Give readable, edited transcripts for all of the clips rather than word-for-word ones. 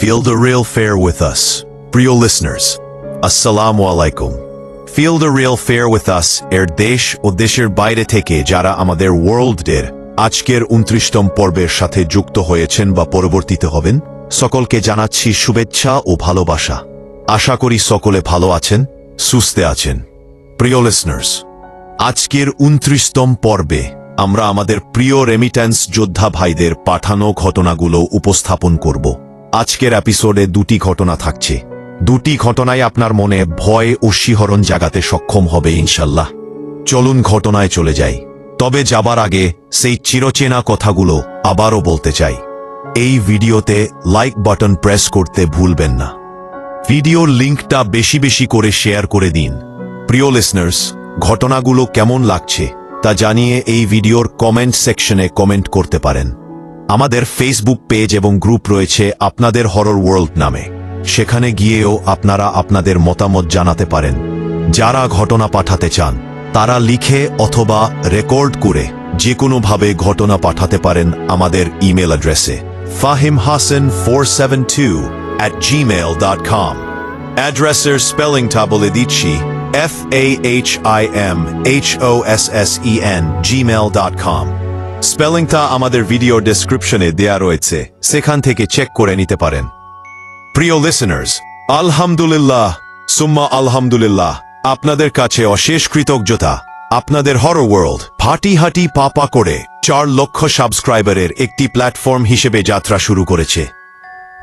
Feel the real fair with us. প্রিয় listeners, Assalamu alaikum. Feel the real fair with us দেশ ও দেশের বাইরে থেকে যারা আমাদের ওয়ার্ল্ডের আজকের 29তম পর্বের সাথে যুক্ত হয়েছেন বা পরবর্তীতে হবেন সকলকে জানাচ্ছি শুভেচ্ছা ও ভালোবাসা। আশা করি সকলে ভালো আছেন, সুস্থ আছেন। প্রিয় listeners, আজকের 29তম পর্বে আমরা আমাদের প্রিয় রেমিট্যান্স যোদ্ধা ভাইদের পাঠানো ঘটনাগুলো উপস্থাপন করব। আজকের এপিসোডে দুটি ঘটনা থাকছে। দুটি ঘটনায় আপনার মনে ভয় ও শিহরণ জাগাতে সক্ষম হবে ইনশাল্লাহ। চলুন ঘটনায় চলে যাই। তবে যাবার আগে সেই চিরচেনা কথাগুলো আবারও বলতে চাই। এই ভিডিওতে লাইক বাটন প্রেস করতে ভুলবেন না। ভিডিওর লিঙ্কটা বেশি বেশি করে শেয়ার করে দিন। প্রিয় লিসনার্স, ঘটনাগুলো কেমন লাগছে তা জানিয়ে এই ভিডিওর কমেন্ট সেকশনে কমেন্ট করতে পারেন। আমাদের ফেসবুক পেজ এবং গ্রুপ রয়েছে আপনাদের হরর ওয়ার্ল্ড নামে। সেখানে গিয়েও আপনারা আপনাদের মতামত জানাতে পারেন। যারা ঘটনা পাঠাতে চান তারা লিখে অথবা রেকর্ড করে যে কোনোভাবে ঘটনা পাঠাতে পারেন আমাদের ইমেল অ্যাড্রেসে fahimhassan472@gmail.com। অ্যাড্রেসের স্পেলিংটা বলে দিচ্ছি, FAHIMHOSSEN@gmail.com। স্পেলিংটা আমাদের ভিডিও ডেসক্রিপশনে দেয়া রয়েছে, সেখান থেকে চেক করে নিতে পারেন। প্রিয় লিসেনার্স, আলহামদুলিল্লাহ সুম্মা আলহামদুলিল্লাহ, আপনাদের কাছে অশেষ কৃতজ্ঞতা। আপনাদের হরর ওয়ার্ল্ড হাঁটি পাপা করে 4 লক্ষ সাবস্ক্রাইবারের একটি প্ল্যাটফর্ম হিসেবে যাত্রা শুরু করেছে।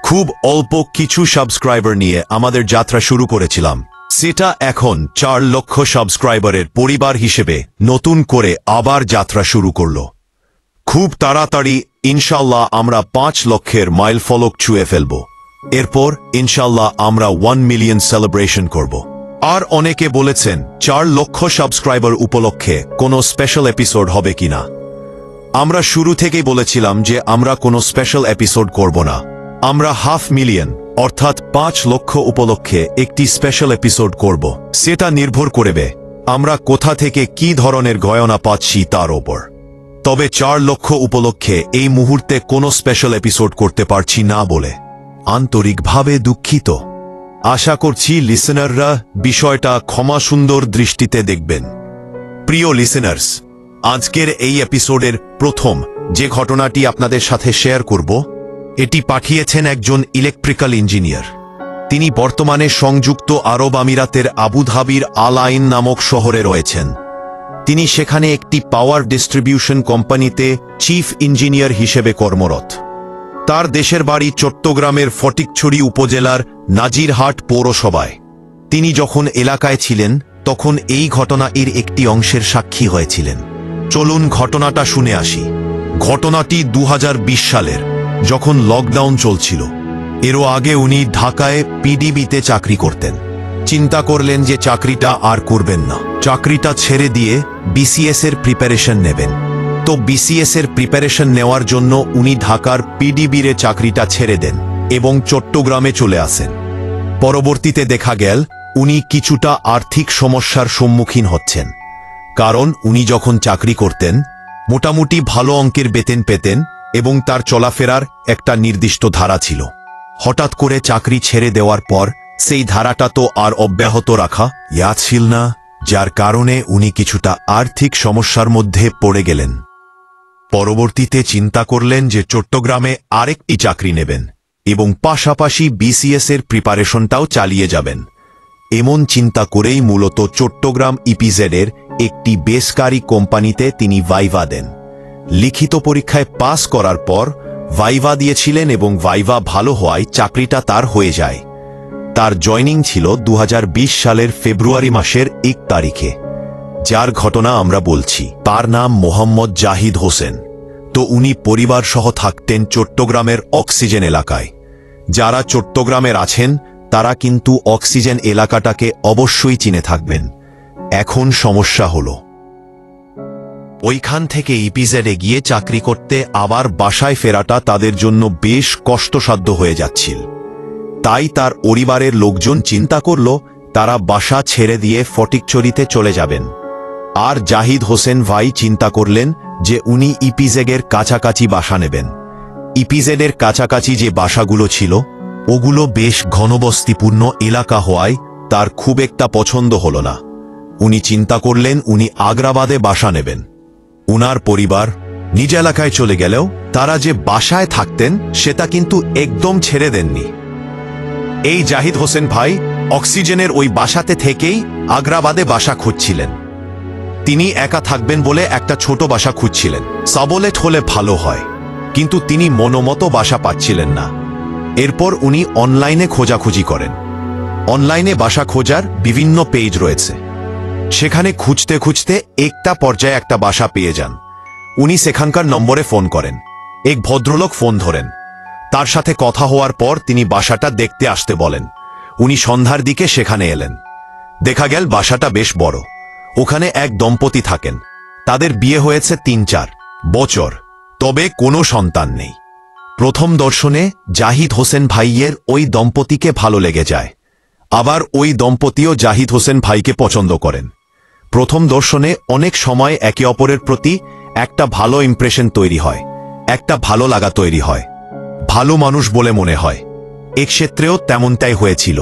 খুব অল্প কিছু সাবস্ক্রাইবার নিয়ে আমাদের যাত্রা শুরু করেছিলাম, সেটা এখন 4 লক্ষ সাবস্ক্রাইবারের পরিবার হিসেবে নতুন করে আবার যাত্রা শুরু করল। খুব তাড়াতাড়ি ইনশাল্লাহ আমরা 5 লক্ষের মাইল ফলক ছুঁয়ে ফেলব। এরপর ইনশাল্লাহ আমরা 1 মিলিয়ন সেলিব্রেশন করব। আর অনেকে বলেছেন 4 লক্ষ সাবস্ক্রাইবার উপলক্ষে কোনো স্পেশাল এপিসোড হবে কিনা। আমরা শুরু থেকেই বলেছিলাম যে আমরা কোনো স্পেশাল এপিসোড করব না। আমরা 5 মিলিয়ন অর্থাৎ 5 লক্ষ উপলক্ষে একটি স্পেশাল এপিসোড করব। সেটা নির্ভর করবে আমরা কোথা থেকে কি ধরনের গয়না পাচ্ছি তার ওপর। তবে 4 লক্ষ উপলক্ষে এই মুহূর্তে কোনো স্পেশাল এপিসোড করতে পারছি না বলে আন্তরিকভাবে দুঃখিত। আশা করছি লিসেনাররা বিষয়টা ক্ষমা সুন্দর দৃষ্টিতে দেখবেন। প্রিয় লিসেনার্স, আজকের এই এপিসোডের প্রথম যে ঘটনাটি আপনাদের সাথে শেয়ার করব, এটি পাঠিয়েছেন একজন ইলেকট্রিক্যাল ইঞ্জিনিয়ার। তিনি বর্তমানে সংযুক্ত আরব আমিরাতের আবুধাবির আল আইন নামক শহরে রয়েছেন। তিনি সেখানে একটি পাওয়ার ডিস্ট্রিবিউশন কোম্পানিতে চিফ ইঞ্জিনিয়ার হিসেবে কর্মরত। তার দেশের বাড়ি চট্টগ্রামের ফটিকছড়ি উপজেলার নাজিরহাট পৌরসভায়। তিনি যখন এলাকায় ছিলেন তখন এই ঘটনা এর একটি অংশের সাক্ষী হয়েছিলেন। চলুন ঘটনাটা শুনে আসি। ঘটনাটি 2020 সালের, যখন লকডাউন চলছিল। এরও আগে উনি ঢাকায় পিডিবিতে চাকরি করতেন। চিন্তা করলেন যে চাকরিটা আর করবেন না, চাকরিটা ছেড়ে দিয়ে বিসিএস এর প্রিপারেশন নেবেন। তো বিসিএস এর প্রিপারেশন নেওয়ার জন্য উনি ঢাকার পিডিবির চাকরিটা ছেড়ে দেন এবং চট্টগ্রামে চলে আসেন। পরবর্তীতে দেখা গেল উনি কিছুটা আর্থিক সমস্যার সম্মুখীন হচ্ছেন, কারণ উনি যখন চাকরি করতেন মোটামুটি ভালো অঙ্কের বেতন পেতেন এবং তার চলাফেরার একটা নির্দিষ্ট ধারা ছিল। হঠাৎ করে চাকরি ছেড়ে দেওয়ার পর সেই ধারাটা তো আর অব্যাহত রাখা ছিল না, যার কারণে উনি কিছুটা আর্থিক সমস্যার মধ্যে পড়ে গেলেন। পরবর্তীতে চিন্তা করলেন যে চট্টগ্রামে আরেকটি চাকরি নেবেন এবং পাশাপাশি বিসিএস এর প্রিপারেশনটাও চালিয়ে যাবেন। এমন চিন্তা করেই মূলত চট্টগ্রাম ইপিজেড এর একটি বেসরকারি কোম্পানিতে তিনি ভাইভা দেন। লিখিত পরীক্ষায় পাস করার পর ভাইভা দিয়েছিলেন এবং ভাইভা ভালো হওয়ায় চাকরিটা তার হয়ে যায়। তার জয়নিং ছিল 2020 সালের ফেব্রুয়ারি মাসের 1 তারিখে। যার ঘটনা আমরা বলছি তার নাম মোহাম্মদ জাহিদ হোসেন। তো উনি পরিবার সহ থাকতেন চট্টগ্রামের অক্সিজেন এলাকায়। যারা চট্টগ্রামের আছেন তারা কিন্তু অক্সিজেন এলাকাটাকে অবশ্যই চিনে থাকবেন। এখন সমস্যা হলো ওইখান থেকে ইপিজেডে গিয়ে চাকরি করতে আবার বাসায় ফেরাটা তাদের জন্য বেশ কষ্টসাধ্য হয়ে যাচ্ছিল। তাই তার পরিবারের লোকজন চিন্তা করল তারা বাসা ছেড়ে দিয়ে ফটিকছড়িতে চলে যাবেন। আর জাহিদ হোসেন ভাই চিন্তা করলেন যে উনি ইপিজেডের কাছাকাছি বাসা নেবেন। ইপিজেডের কাছাকাছি যে বাসাগুলো ছিল ওগুলো বেশ ঘনবস্তিপূর্ণ এলাকা হওয়ায় তার খুব একটা পছন্দ হল না। উনি চিন্তা করলেন উনি আগ্রাবাদে বাসা নেবেন। উনার পরিবার নিজ এলাকায় চলে গেলেও তারা যে বাসায় থাকতেন সেটা কিন্তু একদম ছেড়ে দেননি। এই জাহিদ হোসেন ভাই অক্সিজেনের ওই বাসাতে থেকেই আগ্রাবাদে বাসা খুঁজছিলেন। তিনি একা থাকবেন বলে একটা ছোট বাসা খুঁজছিলেন। সাবলেট হলে ভালো হয়, কিন্তু তিনি মনোমতো বাসা পাচ্ছিলেন না। এরপর উনি অনলাইনে খোঁজাখুঁজি করেন। অনলাইনে বাসা খোঁজার বিভিন্ন পেজ রয়েছে। সেখানে খুঁজতে খুঁজতে একটা পর্যায়ে একটা বাসা পেয়ে যান। উনি সেখানকার নম্বরে ফোন করেন। এক ভদ্রলোক ফোন ধরেন। তার সাথে কথা হওয়ার পর তিনি বাসাটা দেখতে আসতে বলেন। উনি সন্ধ্যার দিকে সেখানে এলেন। দেখা গেল বাসাটা বেশ বড়। ওখানে এক দম্পতি থাকেন। তাদের বিয়ে হয়েছে ৩-৪ বছর, তবে কোনো সন্তান নেই। প্রথম দর্শনে জাহিদ হোসেন ভাইয়ের ওই দম্পতিকে ভালো লেগে যায়। আবার ওই দম্পতিও জাহিদ হোসেন ভাইকে পছন্দ করেন। প্রথম দর্শনে অনেক সময় একে অপরের প্রতি একটা ভালো ইমপ্রেশন তৈরি হয়, একটা ভালো লাগা তৈরি হয়, ভালো মানুষ বলে মনে হয়। এক ক্ষেত্রেও তেমনটাই হয়েছিল।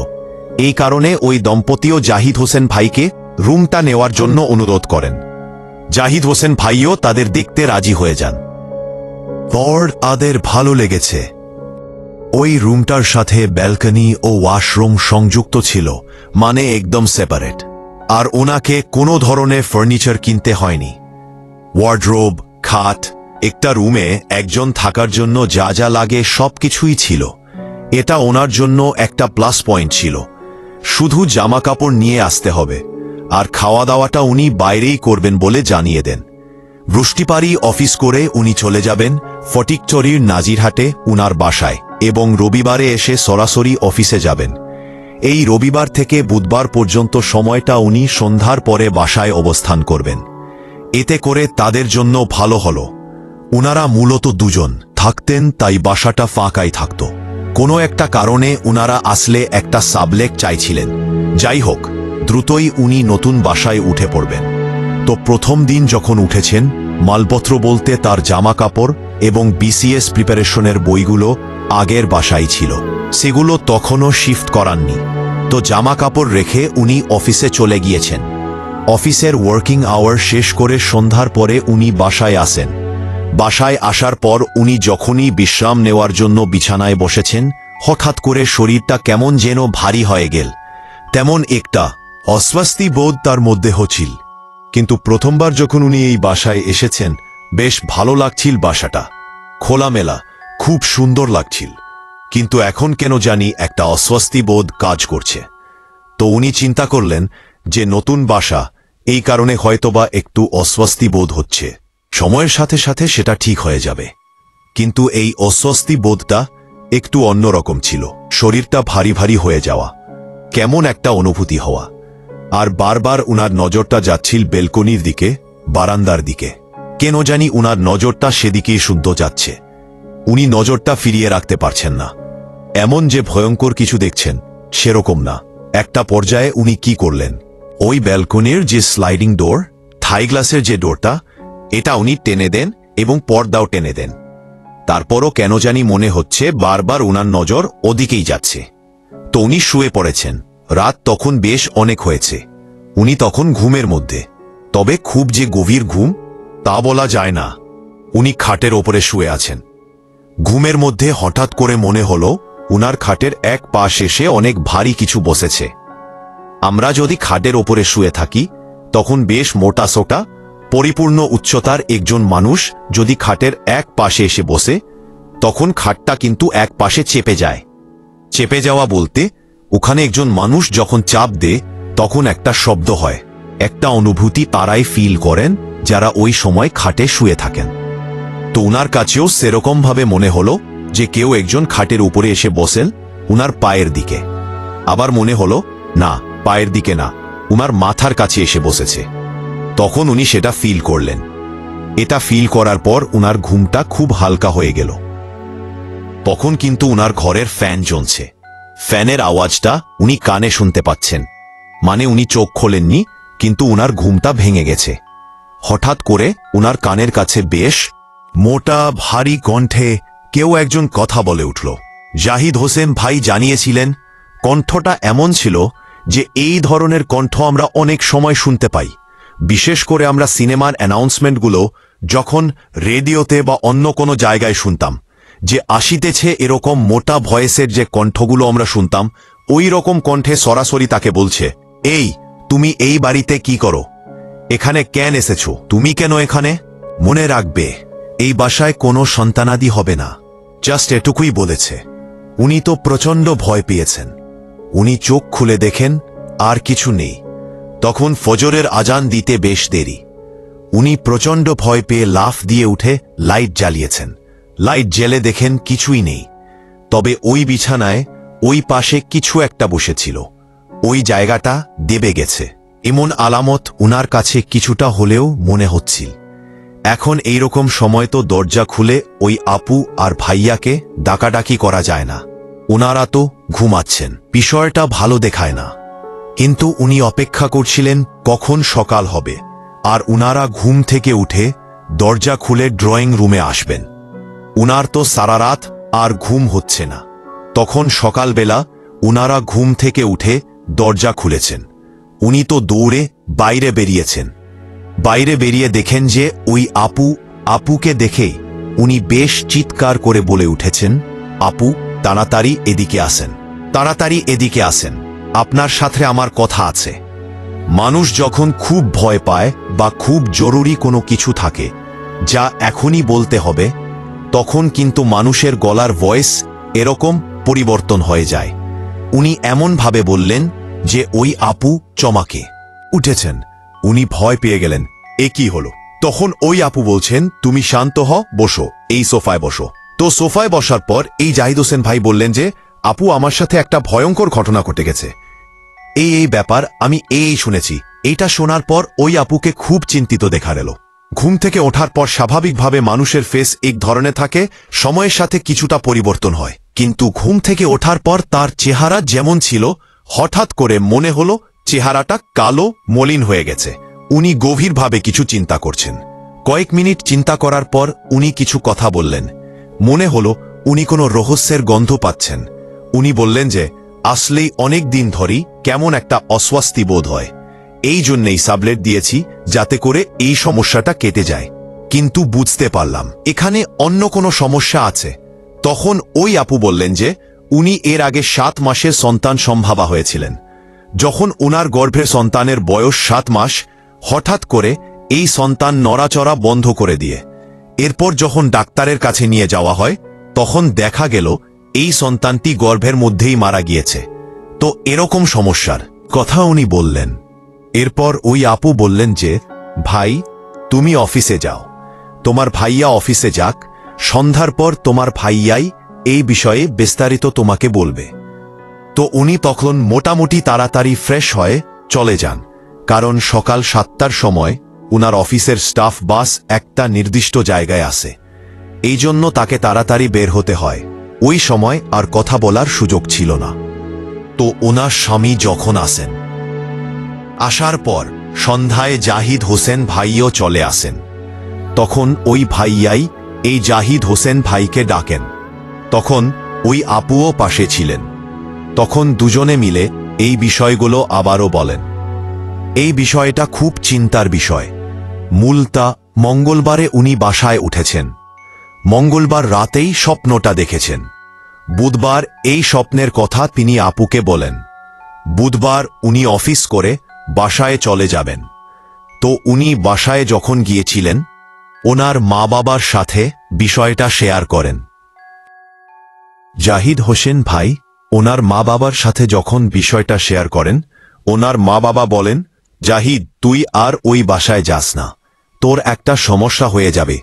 এই কারণে ওই দম্পতিও জাহিদ হোসেন ভাইকে রুমটা নেওয়ার জন্য অনুরোধ করেন। জাহিদ হোসেন ভাইও তাদের দেখতে রাজি হয়ে যান। পর তাদের ভালো লেগেছে। ওই রুমটার সাথে ব্যালকনি ও ওয়াশরুম সংযুক্ত ছিল, মানে একদম সেপারেট। আর ওনাকে কোনো ধরনের ফার্নিচার কিনতে হয়নি। ওয়ার্ডরোব, খাট, একটা রুমে একজন থাকার জন্য যা যা লাগে সবকিছুই ছিল। এটা ওনার জন্য একটা প্লাস পয়েন্ট ছিল। শুধু জামা কাপড় নিয়ে আসতে হবে, আর খাওয়া দাওয়াটা উনি বাইরেই করবেন বলে জানিয়ে দেন। বৃষ্টিপারি অফিস করে উনি চলে যাবেন ফটিকছড়ির নাজিরহাটে উনার বাসায়, এবং রবিবারে এসে সরাসরি অফিসে যাবেন। এই রবিবার থেকে বুধবার পর্যন্ত সময়টা উনি সন্ধ্যার পরে বাসায় অবস্থান করবেন। এতে করে তাদের জন্য ভালো হলো। উনারা মূলত দুজন থাকতেন, তাই বাসাটা ফাঁকাই থাকত। কোনো একটা কারণে উনারা আসলে একটা সাবলেট চাইছিলেন। যাই হোক, দ্রুতই উনি নতুন বাসায় উঠে পড়বেন। তো প্রথম দিন যখন উঠেছেন, মালপত্র বলতে তার জামা কাপড় এবং বিসিএস প্রিপারেশনের বইগুলো আগের বাসায় ছিল। সেগুলো তখনও শিফট করাননি। তো জামা কাপড় রেখে উনি অফিসে চলে গিয়েছেন। অফিসের ওয়ার্কিং আওয়ার শেষ করে সন্ধ্যার পরে উনি বাসায় আসেন। বাসায় আসার পর উনি যখনই বিশ্রাম নেওয়ার জন্য বিছানায় বসেছেন, হঠাৎ করে শরীরটা কেমন যেন ভারী হয়ে গেল। তেমন একটা অস্বস্তি বোধ তার মধ্যে হচ্ছিল। কিন্তু প্রথমবার যখন উনি এই বাসায় এসেছেন, বেশ ভালো লাগছিল। বাসাটা খোলামেলা, খুব সুন্দর লাগছিল। কিন্তু এখন কেন জানি একটা অস্বস্তি বোধ কাজ করছে। তো উনি চিন্তা করলেন যে নতুন বাসা, এই কারণে হয়তোবা একটু অস্বস্তি বোধ হচ্ছে। সময়ের সাথে সাথে সেটা ঠিক হয়ে যাবে। কিন্তু এই অস্বস্তি বোধটা একটু অন্যরকম ছিল। শরীরটা ভারী ভারী হয়ে যাওয়া, কেমন একটা অনুভূতি হওয়া। আর বারবার উনার নজরটা যাচ্ছিল বেলকনির দিকে, বারান্দার দিকে। কেন জানি উনার নজরটা সেদিকেই শুদ্ধ যাচ্ছে। উনি নজরটা ফিরিয়ে রাখতে পারছেন না। এমন যে ভয়ঙ্কর কিছু দেখছেন সেরকম না। একটা পর্যায়ে উনি কি করলেন, ওই ব্যালকনির যে স্লাইডিং ডোর, থাই গ্লাসের যে ডোরটা, এটা উনি টেনে দেন এবং পর্দাও টেনে দেন। তারপরও কেন জানি মনে হচ্ছে বারবার উনার নজর ওদিকেই যাচ্ছে। তো উনি শুয়ে পড়েছেন। রাত তখন বেশ অনেক হয়েছে। উনি তখন ঘুমের মধ্যে, তবে খুব যে গভীর ঘুম তা বলা যায় না। উনি খাটের ওপরে শুয়ে আছেন। ঘুমের মধ্যে হঠাৎ করে মনে হলো উনার খাটের এক পাশ এসে অনেক ভারী কিছু বসেছে। আমরা যদি খাটের ওপরে শুয়ে থাকি, তখন বেশ মোটা সোটা পরিপূর্ণ উচ্চতার একজন মানুষ যদি খাটের এক পাশে এসে বসে, তখন খাটটা কিন্তু এক পাশে চেপে যায়। চেপে যাওয়া বলতে, ওখানে একজন মানুষ যখন চাপ দেয় তখন একটা শব্দ হয়। একটা অনুভূতি তারাই ফিল করেন যারা ওই সময় খাটে শুয়ে থাকেন। তো উনার কাছেও সেরকমভাবে মনে হলো যে কেউ একজন খাটের উপরে এসে বসেন উনার পায়ের দিকে। আবার মনে হলো না, পায়ের দিকে না, উনার মাথার কাছে এসে বসেছে। তখন উনি সেটা ফিল করলেন। এটা ফিল করার পর উনার ঘুমটা খুব হালকা হয়ে গেল। তখন কিন্তু উনার ঘরের ফ্যান জ্বলছে। ফ্যানের আওয়াজটা উনি কানে শুনতে পাচ্ছেন। মানে উনি চোখ খোলেননি, কিন্তু উনার ঘুমটা ভেঙে গেছে। হঠাৎ করে উনার কানের কাছে বেশ মোটা ভারী কণ্ঠে কেউ একজন কথা বলে উঠল। জাহিদ হোসেন ভাই জানিয়েছিলেন, কণ্ঠটা এমন ছিল যে এই ধরনের কণ্ঠ আমরা অনেক সময় শুনতে পাই, বিশেষ করে আমরা সিনেমার অ্যানাউন্সমেন্টগুলো যখন রেডিওতে বা অন্য কোনো জায়গায় শুনতাম, যে আসিতেছে এরকম মোটা ভয়েসের যে কণ্ঠগুলো আমরা শুনতাম, ওই রকম কণ্ঠে সরাসরি তাকে বলছে, এই তুমি এই বাড়িতে কি করো, এখানে কেন এসেছ, তুমি কেন এখানে, মনে রাখবে এই বাসায় কোনো সন্তানাদি হবে না, জাস্ট এটুকুই বলেছে। উনি তো প্রচণ্ড ভয় পেয়েছেন। উনি চোখ খুলে দেখেন আর কিছু নেই। তখন ফজরের আজান দিতে বেশ দেরি। উনি প্রচণ্ড ভয় পেয়ে লাফ দিয়ে উঠে লাইট জ্বালিয়েছেন। লাইট জ্বেলে দেখেন কিছুই নেই, তবে ওই বিছানায় ওই পাশে কিছু একটা বসেছিল। ওই জায়গাটা দেবে গেছে এমন আলামত উনার কাছে কিছুটা হলেও মনে হচ্ছিল। এখন এইরকম সময় তো দরজা খুলে ওই আপু আর ভাইয়াকে ডাকাডাকি করা যায় না। উনারা তো ঘুমাচ্ছেন, বিষয়টা ভালো দেখায় না। কিন্তু উনি অপেক্ষা করছিলেন কখন সকাল হবে আর উনারা ঘুম থেকে উঠে দরজা খুলে ড্রয়িং রুমে আসবেন। উনার তো সারা রাত আর ঘুম হচ্ছে না। তখন সকালবেলা উনারা ঘুম থেকে উঠে দরজা খুলেছেন। উনি তো দৌড়ে বাইরে বেরিয়েছেন। বাইরে বেরিয়ে দেখেন যে ওই আপুকে দেখে উনি বেশ চিৎকার করে বলে উঠেছেন, আপু তাড়াতাড়ি এদিকে আসেন, তাড়াতাড়ি এদিকে আসেন, আপনার সাথে আমার কথা আছে। মানুষ যখন খুব ভয় পায় বা খুব জরুরি কোনো কিছু থাকে যা এখনই বলতে হবে, তখন কিন্তু মানুষের গলার ভয়েস এরকম পরিবর্তন হয়ে যায়। উনি এমনভাবে বললেন যে ওই আপু চমকে উঠেছেন। উনি ভয় পেয়ে গেলেন, এ কি হলো? তখন ওই আপু বলছেন, তুমি শান্ত হও, বসো, এই সোফায় বসো। তো সোফায় বসার পর এই জাহিদ হোসেন ভাই বললেন যে, আপু আমার সাথে একটা ভয়ঙ্কর ঘটনা ঘটে গেছে, এই ব্যাপার আমি এই শুনেছি। এইটা শোনার পর ওই আপুকে খুব চিন্তিত দেখা গেল। ঘুম থেকে ওঠার পর স্বাভাবিকভাবে মানুষের ফেস এক ধরনের থাকে, সময়ের সাথে কিছুটা পরিবর্তন হয়, কিন্তু ঘুম থেকে ওঠার পর তার চেহারা যেমন ছিল হঠাৎ করে মনে হলো চেহারাটা কালো মলিন হয়ে গেছে। উনি গভীরভাবে কিছু চিন্তা করছেন। কয়েক মিনিট চিন্তা করার পর উনি কিছু কথা বললেন। মনে হলো উনি কোনো রহস্যের গন্ধ পাচ্ছেন। উনি বললেন যে, আসলেই অনেক দিন ধরেই কেমন একটা অস্বস্তি বোধ হয়, এই জন্যেই সাবলেট দিয়েছি যাতে করে এই সমস্যাটা কেটে যায়, কিন্তু বুঝতে পারলাম এখানে অন্য কোনো সমস্যা আছে। তখন ওই আপু বললেন যে উনি এর আগে 7 মাসের সন্তান সম্ভাবা হয়েছিলেন। যখন উনার গর্ভের সন্তানের বয়স 7 মাস, হঠাৎ করে এই সন্তান নড়াচড়া বন্ধ করে দিয়ে এরপর যখন ডাক্তারের কাছে নিয়ে যাওয়া হয়, তখন দেখা গেল এই সন্তানটি গর্ভের মধ্যেই মারা গিয়েছে। তো এরকম সমস্যার কথা উনি বললেন। এরপর ওই আপু বললেন যে, ভাই তুমি অফিসে যাও, তোমার ভাইয়া অফিসে যাক, সন্ধ্যার পর তোমার ভাইয়াই এই বিষয়ে বিস্তারিত তোমাকে বলবে। তো উনি তখন মোটামুটি তাড়াতাড়ি ফ্রেশ হয়ে চলে যান, কারণ সকাল 7টার সময় উনার অফিসের স্টাফ বাস একটা নির্দিষ্ট জায়গায় আসে, এই জন্য তাকে তাড়াতাড়ি বের হতে হয়। ওই সময় আর কথা বলার সুযোগ ছিল না। তো ওনার স্বামী যখন আসেন, আসার পর সন্ধ্যায় জাহিদ হোসেন ভাইও চলে আসেন। তখন ওই ভাইয়াই এই জাহিদ হোসেন ভাইকে ডাকেন। তখন ওই আপুও পাশে ছিলেন। তখন দুজনে মিলে এই বিষয়গুলো আবারও বলেন। এই বিষয়টা খুব চিন্তার বিষয়। মূলতা মঙ্গলবারে উনি বাসায় উঠেছেন, মঙ্গলবার রাতেই স্বপ্নটা দেখেছেন। বুধবার এই স্বপ্নের কথা তিনি আপুকে বলেন। বুধবার উনি অফিস করে বাসায় চলে যাবেন। তো উনি বাসায় যখন গিয়েছিলেন, ওনার মা বাবার সাথে বিষয়টা শেয়ার করেন। জাহিদ হোসেন ভাই ওনার মা বাবার সাথে যখন বিষয়টা শেয়ার করেন, ওনার মা বাবা বলেন, জাহিদ তুই আর ওই বাসায় যাস না, তোর একটা সমস্যা হয়ে যাবে,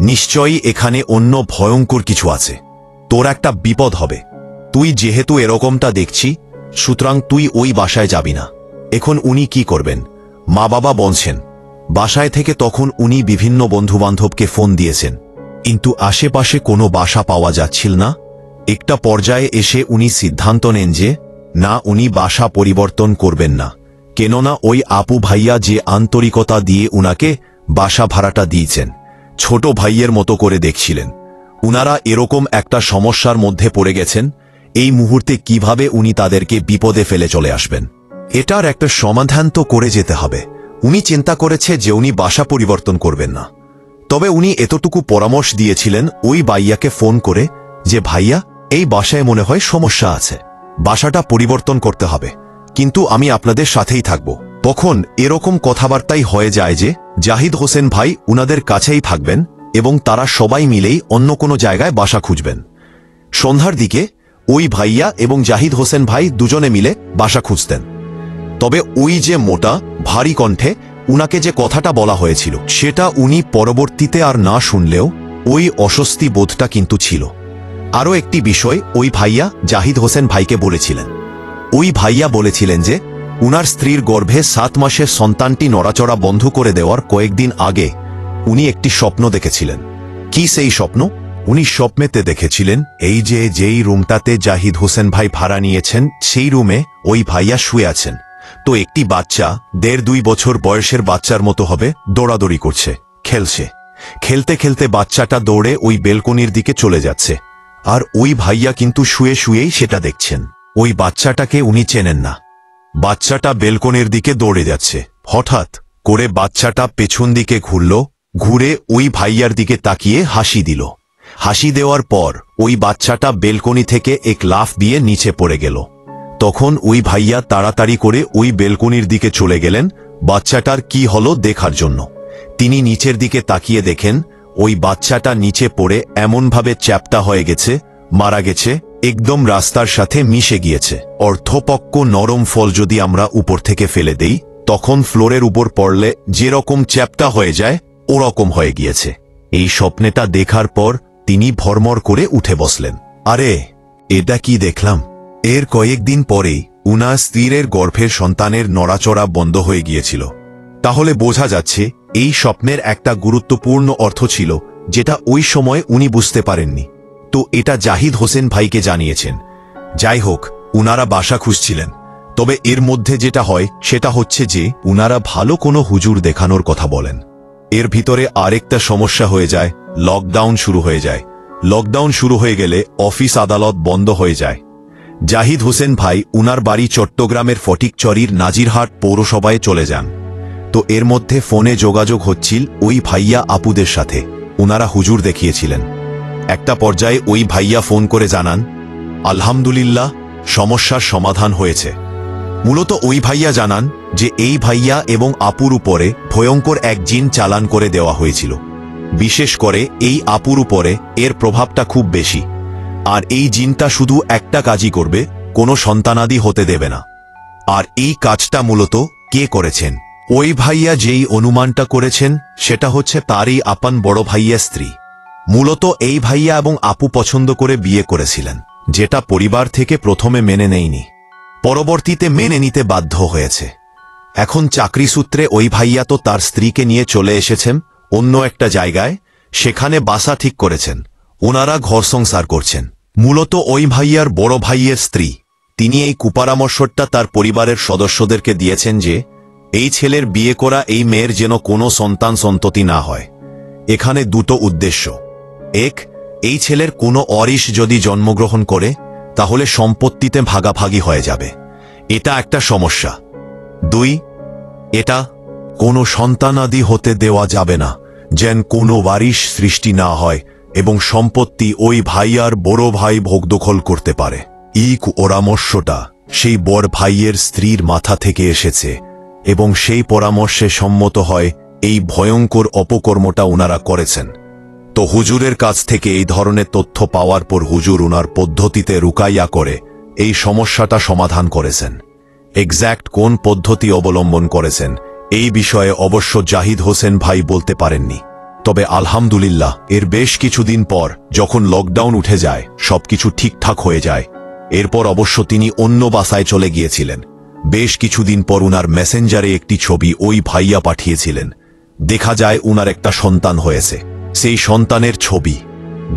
নিশ্চয়ই এখানে অন্য ভয়ঙ্কর কিছু আছে, তোর একটা বিপদ হবে। তুই যেহেতু এরকমটা দেখছি, সুতরাং তুই ওই বাসায় যাবি না। এখন উনি কি করবেন? মা বাবা বলছেন। বাসায় থেকে তখন উনি বিভিন্ন বন্ধুবান্ধবকে ফোন দিয়েছেন, কিন্তু আশেপাশে কোনো বাসা পাওয়া যাচ্ছিল না। একটা পর্যায়ে এসে উনি সিদ্ধান্ত নেন যে না, উনি বাসা পরিবর্তন করবেন না, কেননা ওই আপু ভাইয়া যে আন্তরিকতা দিয়ে উনাকে বাসা ভাড়াটা দিয়েছেন, ছোট ভাইয়ের মতো করে দেখছিলেন, উনারা এরকম একটা সমস্যার মধ্যে পড়ে গেছেন, এই মুহূর্তে কিভাবে উনি তাদেরকে বিপদে ফেলে চলে আসবেন। এটার একটা সমাধান তো করে যেতে হবে। উনি চিন্তা করেছে যে উনি বাসা পরিবর্তন করবেন না, তবে উনি এতটুকু পরামর্শ দিয়েছিলেন ওই ভাইয়াকে ফোন করে যে ভাইয়া, এই বাসায় মনে হয় সমস্যা আছে, বাসাটা পরিবর্তন করতে হবে, কিন্তু আমি আপনাদের সাথেই থাকব। তখন এরকম কথাবার্তাই হয়ে যায় যে জাহিদ হোসেন ভাই উনাদের কাছেই থাকবেন এবং তারা সবাই মিলেই অন্য কোনো জায়গায় বাসা খুঁজবেন। সন্ধ্যার দিকে ওই ভাইয়া এবং জাহিদ হোসেন ভাই দুজনে মিলে বাসা খুঁজতেন। তবে ওই যে মোটা ভারী কণ্ঠে উনাকে যে কথাটা বলা হয়েছিল সেটা উনি পরবর্তীতে আর না শুনলেও ওই অস্বস্তি বোধটা কিন্তু ছিল। আরও একটি বিষয় ওই ভাইয়া জাহিদ হোসেন ভাইকে বলেছিলেন। ওই ভাইয়া বলেছিলেন যে উনার স্ত্রীর গর্ভে 7 মাসের সন্তানটি নড়াচড়া বন্ধ করে দেওয়ার কয়েকদিন আগে উনি একটি স্বপ্ন দেখেছিলেন। কি সেই স্বপ্ন? উনি স্বপ্নেতে দেখেছিলেন যেই রুমটাতে জাহিদ হোসেন ভাই ভাড়া নিয়েছেন সেই রুমে ওই ভাইয়া শুয়ে আছেন। তো একটি বাচ্চা 1.5-2 বছর বয়সের বাচ্চার মতো হবে, দৌড়াদৌড়ি করছে, খেলছে। খেলতে খেলতে বাচ্চাটা দৌড়ে ওই বেলকনির দিকে চলে যাচ্ছে, আর ওই ভাইয়া কিন্তু শুয়ে শুয়েই সেটা দেখছেন। ওই বাচ্চাটাকে উনি চেনেন না। বাচ্চাটা বেলকনির দিকে দৌড়ে যাচ্ছে, হঠাৎ করে বাচ্চাটা পেছন দিকে ঘুরল, ঘুরে ওই ভাইয়ার দিকে তাকিয়ে হাসি দিল। হাসি দেওয়ার পর ওই বাচ্চাটা বেলকনি থেকে এক লাফ দিয়ে নিচে পড়ে গেল। তখন ওই ভাইয়া তাড়াতাড়ি করে ওই বেলকনির দিকে চলে গেলেন বাচ্চাটার কি হলো দেখার জন্য। তিনি নিচের দিকে তাকিয়ে দেখেন ওই বাচ্চাটা নিচে পড়ে এমনভাবে চ্যাপ্টা হয়ে গেছে, মারা গেছে, একদম রাস্তার সাথে মিশে গিয়েছে। অর্ধপক্ক নরম ফল যদি আমরা উপর থেকে ফেলে দেই তখন ফ্লোরের উপর পড়লে যেরকম চ্যাপ্টা হয়ে যায় ওরকম হয়ে গিয়েছে। এই স্বপ্নটা দেখার পর তিনি ভরমর করে উঠে বসলেন। আরে, এটা কি দেখলাম! এর কয়েকদিন পরেই উনার স্ত্রীর গর্ভের সন্তানের নড়াচড়া বন্ধ হয়ে গিয়েছিল। তাহলে বোঝা যাচ্ছে এই স্বপ্নের একটা গুরুত্বপূর্ণ অর্থ ছিল যেটা ওই সময় উনি বুঝতে পারেননি। তো এটা জাহিদ হোসেন ভাইকে জানিয়েছেন। যাই হোক, উনারা বাসা খুঁজছিলেন। তবে এর মধ্যে যেটা হয় সেটা হচ্ছে যে উনারা ভালো কোনো হুজুর দেখানোর কথা বলেন। এর ভিতরে আরেকটা সমস্যা হয়ে যায়, লকডাউন শুরু হয়ে যায়। লকডাউন শুরু হয়ে গেলে অফিস আদালত বন্ধ হয়ে যায়। জাহিদ হোসেন ভাই উনার বাড়ি চট্টগ্রামের ফটিকছড়ির নাজিরহাট পৌরসভায় চলে যান। তো এর মধ্যে ফোনে যোগাযোগ হচ্ছিল ওই ভাইয়া আপুদের সাথে, উনারা হুজুর দেখিয়েছিলেন। একটা পর্যায়ে ওই ভাইয়া ফোন করে জানান, আলহামদুলিল্লাহ, সমস্যার সমাধান হয়েছে। মূলত ওই ভাইয়া জানান যে এই ভাইয়া এবং আপুর উপরে ভয়ঙ্কর এক জিন চালান করে দেওয়া হয়েছিল। বিশেষ করে এই আপুর উপরে এর প্রভাবটা খুব বেশি। আর এই জিনটা শুধু একটা কাজই করবে, কোনো সন্তানাদি হতে দেবে না। আর এই কাজটা মূলত কে করেছেন? ওই ভাইয়া যেই অনুমানটা করেছেন সেটা হচ্ছে তারই আপন বড় ভাইয়ের স্ত্রী। মূলত এই ভাইয়া এবং আপু পছন্দ করে বিয়ে করেছিলেন, যেটা পরিবার থেকে প্রথমে মেনে নেয়নি, পরবর্তীতে মেনে নিতে বাধ্য হয়েছে। এখন চাকরি সূত্রে ওই ভাইয়া তো তার স্ত্রীকে নিয়ে চলে এসেছেন অন্য একটা জায়গায়, সেখানে বাসা ঠিক করেছেন, ওনারা ঘর সংসার করছেন। মূলত ওই ভাইয়ার বড় ভাইয়ের স্ত্রী তিনি এই কুপরামর্শটা তার পরিবারের সদস্যদেরকে দিয়েছেন যে এই ছেলের বিয়ে করা এই মেয়ের যেন কোনো সন্তান সন্ততি না হয়। এখানে দুটো উদ্দেশ্য: এক, এই ছেলের কোনো অরিশ যদি জন্মগ্রহণ করে তাহলে সম্পত্তিতে ভাগাভাগি হয়ে যাবে, এটা একটা সমস্যা। 2, এটা কোনো সন্তানাদি হতে দেওয়া যাবে না, যেন কোনো ওয়ারিশ সৃষ্টি না হয় এবং সম্পত্তি ওই ভাইয়ার বড় ভাই ভোগদখল করতে পারে। এই পরামর্শটা সেই বড় ভাইয়ের স্ত্রীর মাথা থেকে এসেছে এবং সেই পরামর্শে সম্মত হয় এই ভয়ঙ্কর অপকর্মটা ওনারা করেছেন। তো হুজুরের কাছ থেকে এই ধরনের তথ্য পাওয়ার পর হুজুর ওনার পদ্ধতিতে রুকাইয়া করে এই সমস্যাটা সমাধান করেছেন। এক্স্যাক্ট কোন পদ্ধতি অবলম্বন করেছেন এই বিষয়ে অবশ্য জাহিদ হোসেন ভাই বলতে পারেননি। তবে আলহামদুলিল্লাহ, এর বেশ কিছুদিন পর যখন লকডাউন উঠে যায়, সবকিছু ঠিকঠাক হয়ে যায়। এরপর অবশ্য তিনি অন্য বাসায় চলে গিয়েছিলেন। বেশ কিছুদিন পর উনার মেসেঞ্জারে একটি ছবি ওই ভাইয়া পাঠিয়েছিলেন। দেখা যায় উনার একটা সন্তান হয়েছে। সেই সন্তানের ছবি,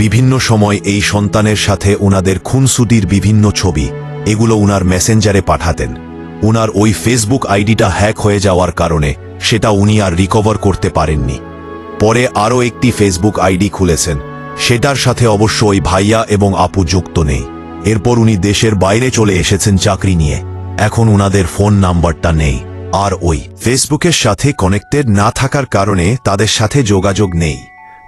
বিভিন্ন সময় এই সন্তানের সাথে উনাদের খুনসুটির বিভিন্ন ছবি, এগুলো উনার মেসেঞ্জারে পাঠাতেন। উনার ওই ফেসবুক আইডিটা হ্যাক হয়ে যাওয়ার কারণে সেটা উনি আর রিকভার করতে পারেননি। পরে আরও একটি ফেসবুক আইডি খুলেছেন, সেটার সাথে অবশ্য ওই ভাইয়া এবং আপু যুক্ত নেই। এরপর উনি দেশের বাইরে চলে এসেছেন চাকরি নিয়ে। এখন উনাদের ফোন নাম্বারটা নেই, আর ওই ফেসবুকের সাথে কানেক্টেড না থাকার কারণে তাদের সাথে যোগাযোগ নেই,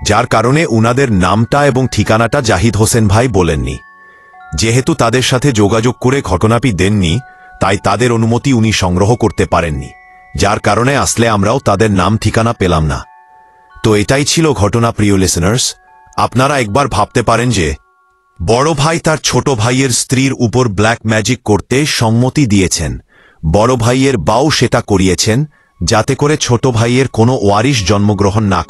যার কারণে উনাদের নামটা এবং ঠিকানাটা জাহিদ হোসেন ভাই বলেননি। যেহেতু তাদের সাথে যোগাযোগ করে ঘটনাটি দেননি, তাই তাদের অনুমতি উনি সংগ্রহ করতে পারেননি, যার কারণে আসলে আমরাও তাদের নাম ঠিকানা পেলাম না। তো এটাই ছিল ঘটনা। প্রিয় লিসেনার্স, আপনারা একবার ভাবতে পারেন যে বড় ভাই তার ছোট ভাইয়ের স্ত্রীর উপর ব্ল্যাক ম্যাজিক করতে সম্মতি দিয়েছেন। বড় ভাইয়ের বাও সেটা করিয়েছেন, যাতে করে ছোট ভাইয়ের কোনো ওয়ারিশ জন্মগ্রহণ না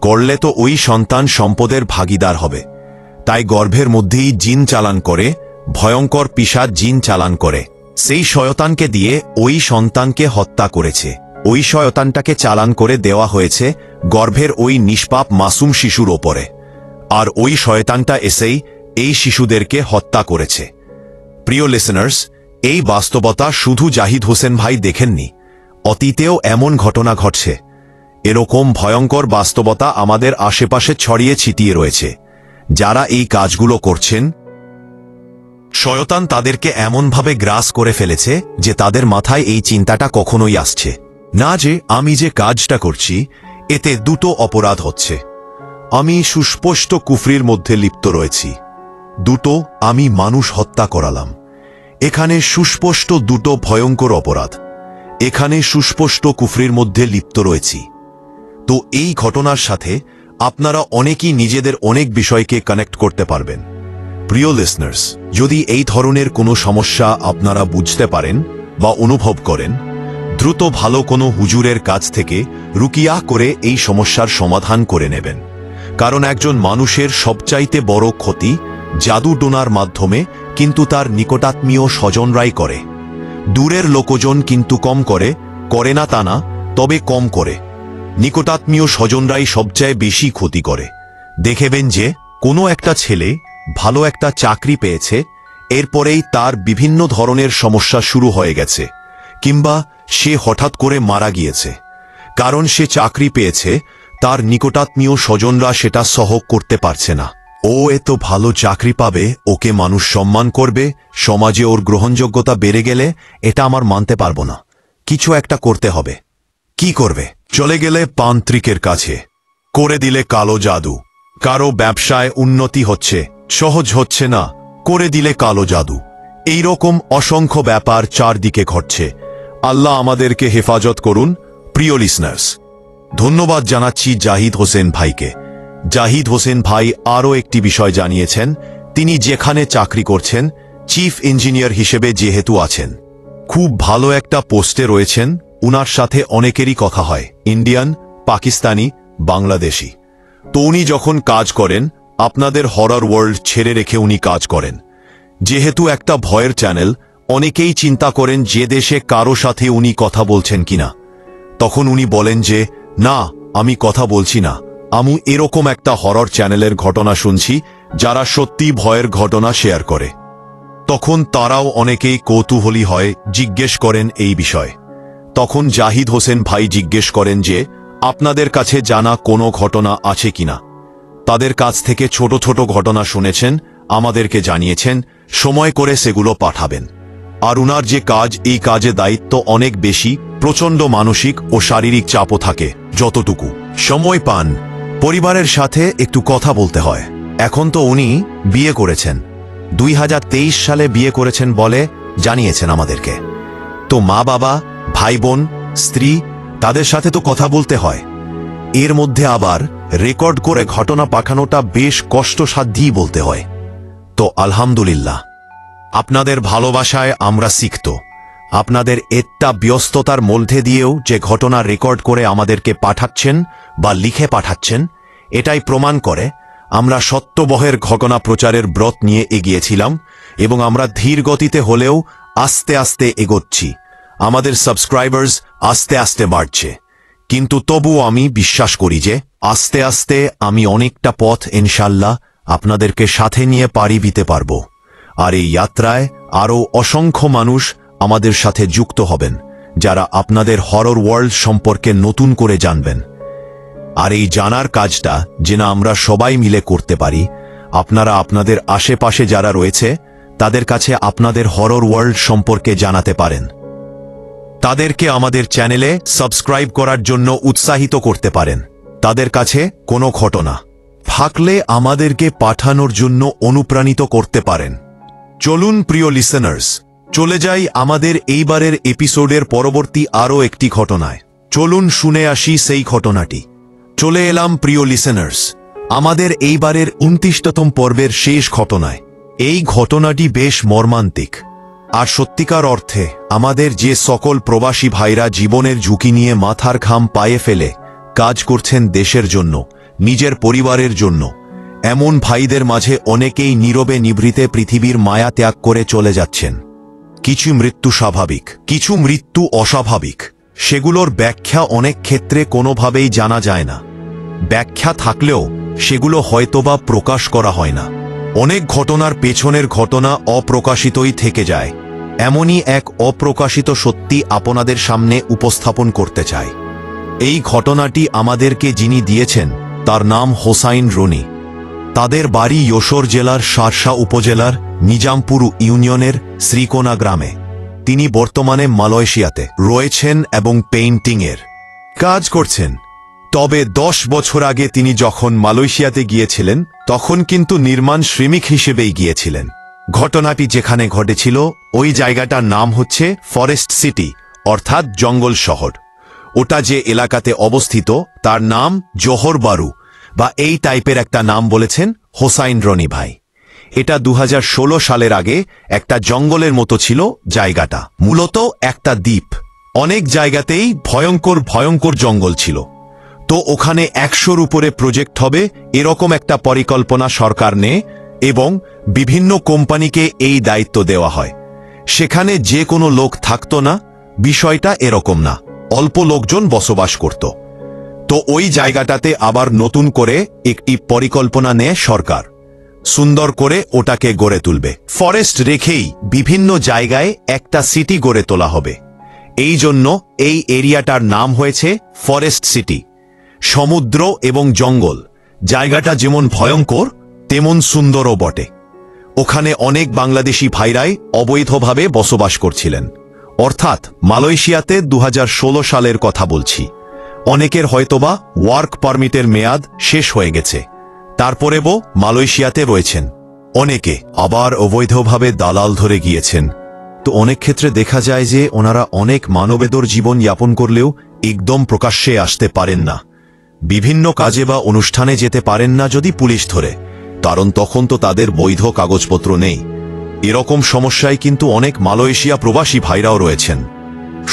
করলে তো ওই সন্তান সম্পদের ভাগীদার হবে। তাই গর্ভের মধ্যেই জিন চালান করে, ভয়ঙ্কর পিশাচ জিন চালান করে সেই শয়তানকে দিয়ে ওই সন্তানকে হত্যা করেছে। ওই শয়তানটাকে চালান করে দেওয়া হয়েছে গর্ভের ওই নিষ্পাপ মাসুম শিশুর ওপরে, আর ওই শয়তানটা এসেই এই শিশুদেরকে হত্যা করেছে। প্রিয় লিসেনার্স, এই বাস্তবতা শুধু জাহিদ হোসেন ভাই দেখেননি, অতীতেও এমন ঘটনা ঘটছে। এরকম ভয়ঙ্কর বাস্তবতা আমাদের আশেপাশে ছড়িয়ে ছিটিয়ে রয়েছে। যারা এই কাজগুলো করছেন, শয়তান তাদেরকে এমনভাবে গ্রাস করে ফেলেছে যে তাদের মাথায় এই চিন্তাটা কখনোই আসছে না যে আমি যে কাজটা করছি এতে দুটো অপরাধ হচ্ছে। আমি সুস্পষ্ট কুফরির মধ্যে লিপ্ত রয়েছি, দুটো আমি মানুষ হত্যা করালাম। এখানে সুস্পষ্ট দুটো ভয়ঙ্কর অপরাধ, এখানে সুস্পষ্ট কুফরির মধ্যে লিপ্ত রয়েছি। তো এই ঘটনার সাথে আপনারা অনেকেই নিজেদের অনেক বিষয়কে কানেক্ট করতে পারবেন। প্রিয় লিসনার্স, যদি এই ধরনের কোনো সমস্যা আপনারা বুঝতে পারেন বা অনুভব করেন, দ্রুত ভালো কোনো হুজুরের কাছ থেকে রুকিয়া করে এই সমস্যার সমাধান করে নেবেন। কারণ একজন মানুষের সবচাইতে বড় ক্ষতি জাদু টোনার মাধ্যমে কিন্তু তার নিকটাত্মীয় স্বজনরাই করে। দূরের লোকজন কিন্তু কম করে না তা না, তবে কম করে। নিকটাত্মীয় স্বজনরাই সবচেয়ে বেশি ক্ষতি করে। দেখবেন যে কোনো একটা ছেলে ভালো একটা চাকরি পেয়েছে, এরপরেই তার বিভিন্ন ধরনের সমস্যা শুরু হয়ে গেছে, কিংবা সে হঠাৎ করে মারা গিয়েছে। কারণ সে চাকরি পেয়েছে, তার নিকটাত্মীয় স্বজনরা সেটা সহ করতে পারছে না। ও এত ভালো চাকরি পাবে, ওকে মানুষ সম্মান করবে, সমাজে ওর গ্রহণযোগ্যতা বেড়ে গেলে এটা আমার মানতে পারবো না, কিছু একটা করতে হবে। কি করবে? চলে গেলে তান্ত্রিকের কাছে, করে দিলে কালো জাদু। কারো ব্যবসায় উন্নতি হচ্ছে, সহজ হচ্ছে না, করে দিলে কালো জাদু। এই রকম অসংখ্য ব্যাপার চারদিকে ঘটছে। আল্লাহ আমাদেরকে হেফাজত করুন। প্রিয় লিসনার্স, ধন্যবাদ জানাচ্ছি জাহিদ হোসেন ভাইকে। জাহিদ হোসেন ভাই আরও একটি বিষয় জানিয়েছেন, তিনি যেখানে চাকরি করছেন চিফ ইঞ্জিনিয়ার হিসেবে যেহেতু আছেন, খুব ভালো একটা পোস্টে রয়েছেন। উনার সাথে অনেকেরই কথা হয়, ইন্ডিয়ান, পাকিস্তানি, বাংলাদেশি। তো উনি যখন কাজ করেন, আপনাদের হরর ওয়ার্ল্ড ছেড়ে রেখে উনি কাজ করেন। যেহেতু একটা ভয়ের চ্যানেল, অনেকেই চিন্তা করেন যে দেশে কারো সাথে উনি কথা বলছেন কিনা। তখন উনি বলেন যে না, আমি কথা বলছি না, আমি এরকম একটা হরর চ্যানেলের ঘটনা শুনছি যারা সত্যি ভয়ের ঘটনা শেয়ার করে। তখন তারাও অনেকেই কৌতূহলী হয়, জিজ্ঞেস করেন এই বিষয়। তখন জাহিদ হোসেন ভাই জিজ্ঞেস করেন যে আপনাদের কাছে জানা কোনো ঘটনা আছে কিনা। তাদের কাছ থেকে ছোট ছোট ঘটনা শুনেছেন, আমাদেরকে জানিয়েছেন, সময় করে সেগুলো পাঠাবেন। আর উনার যে কাজ, এই কাজে দায়িত্ব অনেক বেশি, প্রচণ্ড মানসিক ও শারীরিক চাপও থাকে। যতটুকু সময় পান পরিবারের সাথে একটু কথা বলতে হয়। এখন তো উনি বিয়ে করেছেন, 2023 সালে বিয়ে করেছেন বলে জানিয়েছেন আমাদেরকে। তো মা বাবা, ভাই বোন, স্ত্রী, তাদের সাথে তো কথা বলতে হয়। এর মধ্যে আবার রেকর্ড করে ঘটনা পাঠানোটা বেশ কষ্টসাধ্যই বলতে হয়। তো আলহামদুলিল্লাহ, আপনাদের ভালোবাসায় আমরা শিখত। আপনাদের একটা ব্যস্ততার মধ্যে দিয়েও যে ঘটনা রেকর্ড করে আমাদেরকে পাঠাচ্ছেন বা লিখে পাঠাচ্ছেন, এটাই প্রমাণ করে আমরা সত্যবহের ঘটনা প্রচারের ব্রত নিয়ে এগিয়েছিলাম এবং আমরা ধীর গতিতে হলেও আস্তে আস্তে এগোচ্ছি। আমাদের সাবস্ক্রাইবার্স আস্তে আস্তে বাড়ছে, কিন্তু তবুও আমি বিশ্বাস করি যে আস্তে আস্তে আমি অনেকটা পথ ইনশাল্লাহ আপনাদেরকে সাথে নিয়ে পাড়ি দিতে পারব। আর এই যাত্রায় আরও অসংখ্য মানুষ আমাদের সাথে যুক্ত হবেন, যারা আপনাদের হরর ওয়ার্ল্ড সম্পর্কে নতুন করে জানবেন। আর এই জানার কাজটা যেন আমরা সবাই মিলে করতে পারি, আপনারা আপনাদের আশেপাশে যারা রয়েছে তাদের কাছে আপনাদের হরর ওয়ার্ল্ড সম্পর্কে জানাতে পারেন। তাদেরকে আমাদের চ্যানেলে সাবস্ক্রাইব করার জন্য উৎসাহিত করতে পারেন। তাদের কাছে কোনো ঘটনা থাকলে আমাদেরকে পাঠানোর জন্য অনুপ্রাণিত করতে পারেন। চলুন প্রিয় লিসেনার্স, চলে যাই আমাদের এইবারের এপিসোডের পরবর্তী আরও একটি ঘটনায়। চলুন শুনে আসি সেই ঘটনাটি। চলে এলাম প্রিয় লিসেনার্স আমাদের এইবারের 29তম পর্বের শেষ ঘটনায়। এই ঘটনাটি বেশ মর্মান্তিক, আর সত্যিকার অর্থে আমাদের যে সকল প্রবাসী ভাইরা জীবনের ঝুঁকি নিয়ে মাথার ঘাম পায়ে ফেলে কাজ করছেন দেশের জন্য, নিজের পরিবারের জন্য, এমন ভাইদের মাঝে অনেকেই নীরবে নিভৃতে পৃথিবীর মায়া ত্যাগ করে চলে যাচ্ছেন। কিছু মৃত্যু স্বাভাবিক, কিছু মৃত্যু অস্বাভাবিক। সেগুলোর ব্যাখ্যা অনেক ক্ষেত্রে কোনোভাবেই জানা যায় না। ব্যাখ্যা থাকলেও সেগুলো হয়তোবা প্রকাশ করা হয় না। অনেক ঘটনার পেছনের ঘটনা অপ্রকাশিতই থেকে যায়। এমনই এক অপ্রকাশিত সত্যি আপনাদের সামনে উপস্থাপন করতে চাই। এই ঘটনাটি আমাদেরকে যিনি দিয়েছেন তার নাম হোসাইন রনি। তাদের বাড়ি যশোর জেলার শার্শা উপজেলার নিজামপুর ইউনিয়নের শ্রীকোনা গ্রামে। তিনি বর্তমানে মালয়েশিয়াতে রয়েছেন এবং পেইন্টিংয়ের কাজ করছেন। তবে 10 বছর আগে তিনি যখন মালয়েশিয়াতে গিয়েছিলেন তখন কিন্তু নির্মাণ শ্রমিক হিসেবেই গিয়েছিলেন। ঘটনাটি যেখানে ঘটেছিল ওই জায়গাটার নাম হচ্ছে ফরেস্ট সিটি, অর্থাৎ জঙ্গল শহর। ওটা যে এলাকাতে অবস্থিত তার নাম জোহর বারু বা এই টাইপের একটা নাম বলেছেন হোসাইন রনি ভাই। এটা 2016 সালের আগে একটা জঙ্গলের মতো ছিল জায়গাটা, মূলত একটা দ্বীপ। অনেক জায়গাতেই ভয়ঙ্কর ভয়ঙ্কর জঙ্গল ছিল। তো ওখানে 100-র উপরে প্রজেক্ট হবে এরকম একটা পরিকল্পনা সরকার নেয় এবং বিভিন্ন কোম্পানিকে এই দায়িত্ব দেওয়া হয়। সেখানে যে কোনো লোক থাকতো না, বিষয়টা এরকম না, অল্প লোকজন বসবাস করত। তো ওই জায়গাটাতে আবার নতুন করে একটি পরিকল্পনা নেয় সরকার, সুন্দর করে ওটাকে গড়ে তুলবে। ফরেস্ট রেখেই বিভিন্ন জায়গায় একটা সিটি গড়ে তোলা হবে। এই জন্য এই এরিয়াটার নাম হয়েছে ফরেস্ট সিটি। সমুদ্র এবং জঙ্গল, জায়গাটা যেমন ভয়ঙ্কর তেমন সুন্দরও বটে। ওখানে অনেক বাংলাদেশি ভাইরাই অবৈধভাবে বসবাস করছিলেন, অর্থাৎ মালয়েশিয়াতে 2016 সালের কথা বলছি। অনেকের হয়তোবা ওয়ার্ক পারমিটের মেয়াদ শেষ হয়ে গেছে, তারপরেও মালয়েশিয়াতে রয়েছেন। অনেকে আবার অবৈধভাবে দালাল ধরে গিয়েছেন। তো অনেক ক্ষেত্রে দেখা যায় যে ওনারা অনেক মানবেতর জীবন যাপন করলেও একদম প্রকাশ্যে আসতে পারেন না, বিভিন্ন কাজে বা অনুষ্ঠানে যেতে পারেন না যদি পুলিশ ধরে, কারণ তখন তো তাদের বৈধ কাগজপত্র নেই। এরকম সমস্যায় কিন্তু অনেক মালয়েশিয়া প্রবাসী ভাইরাও রয়েছেন।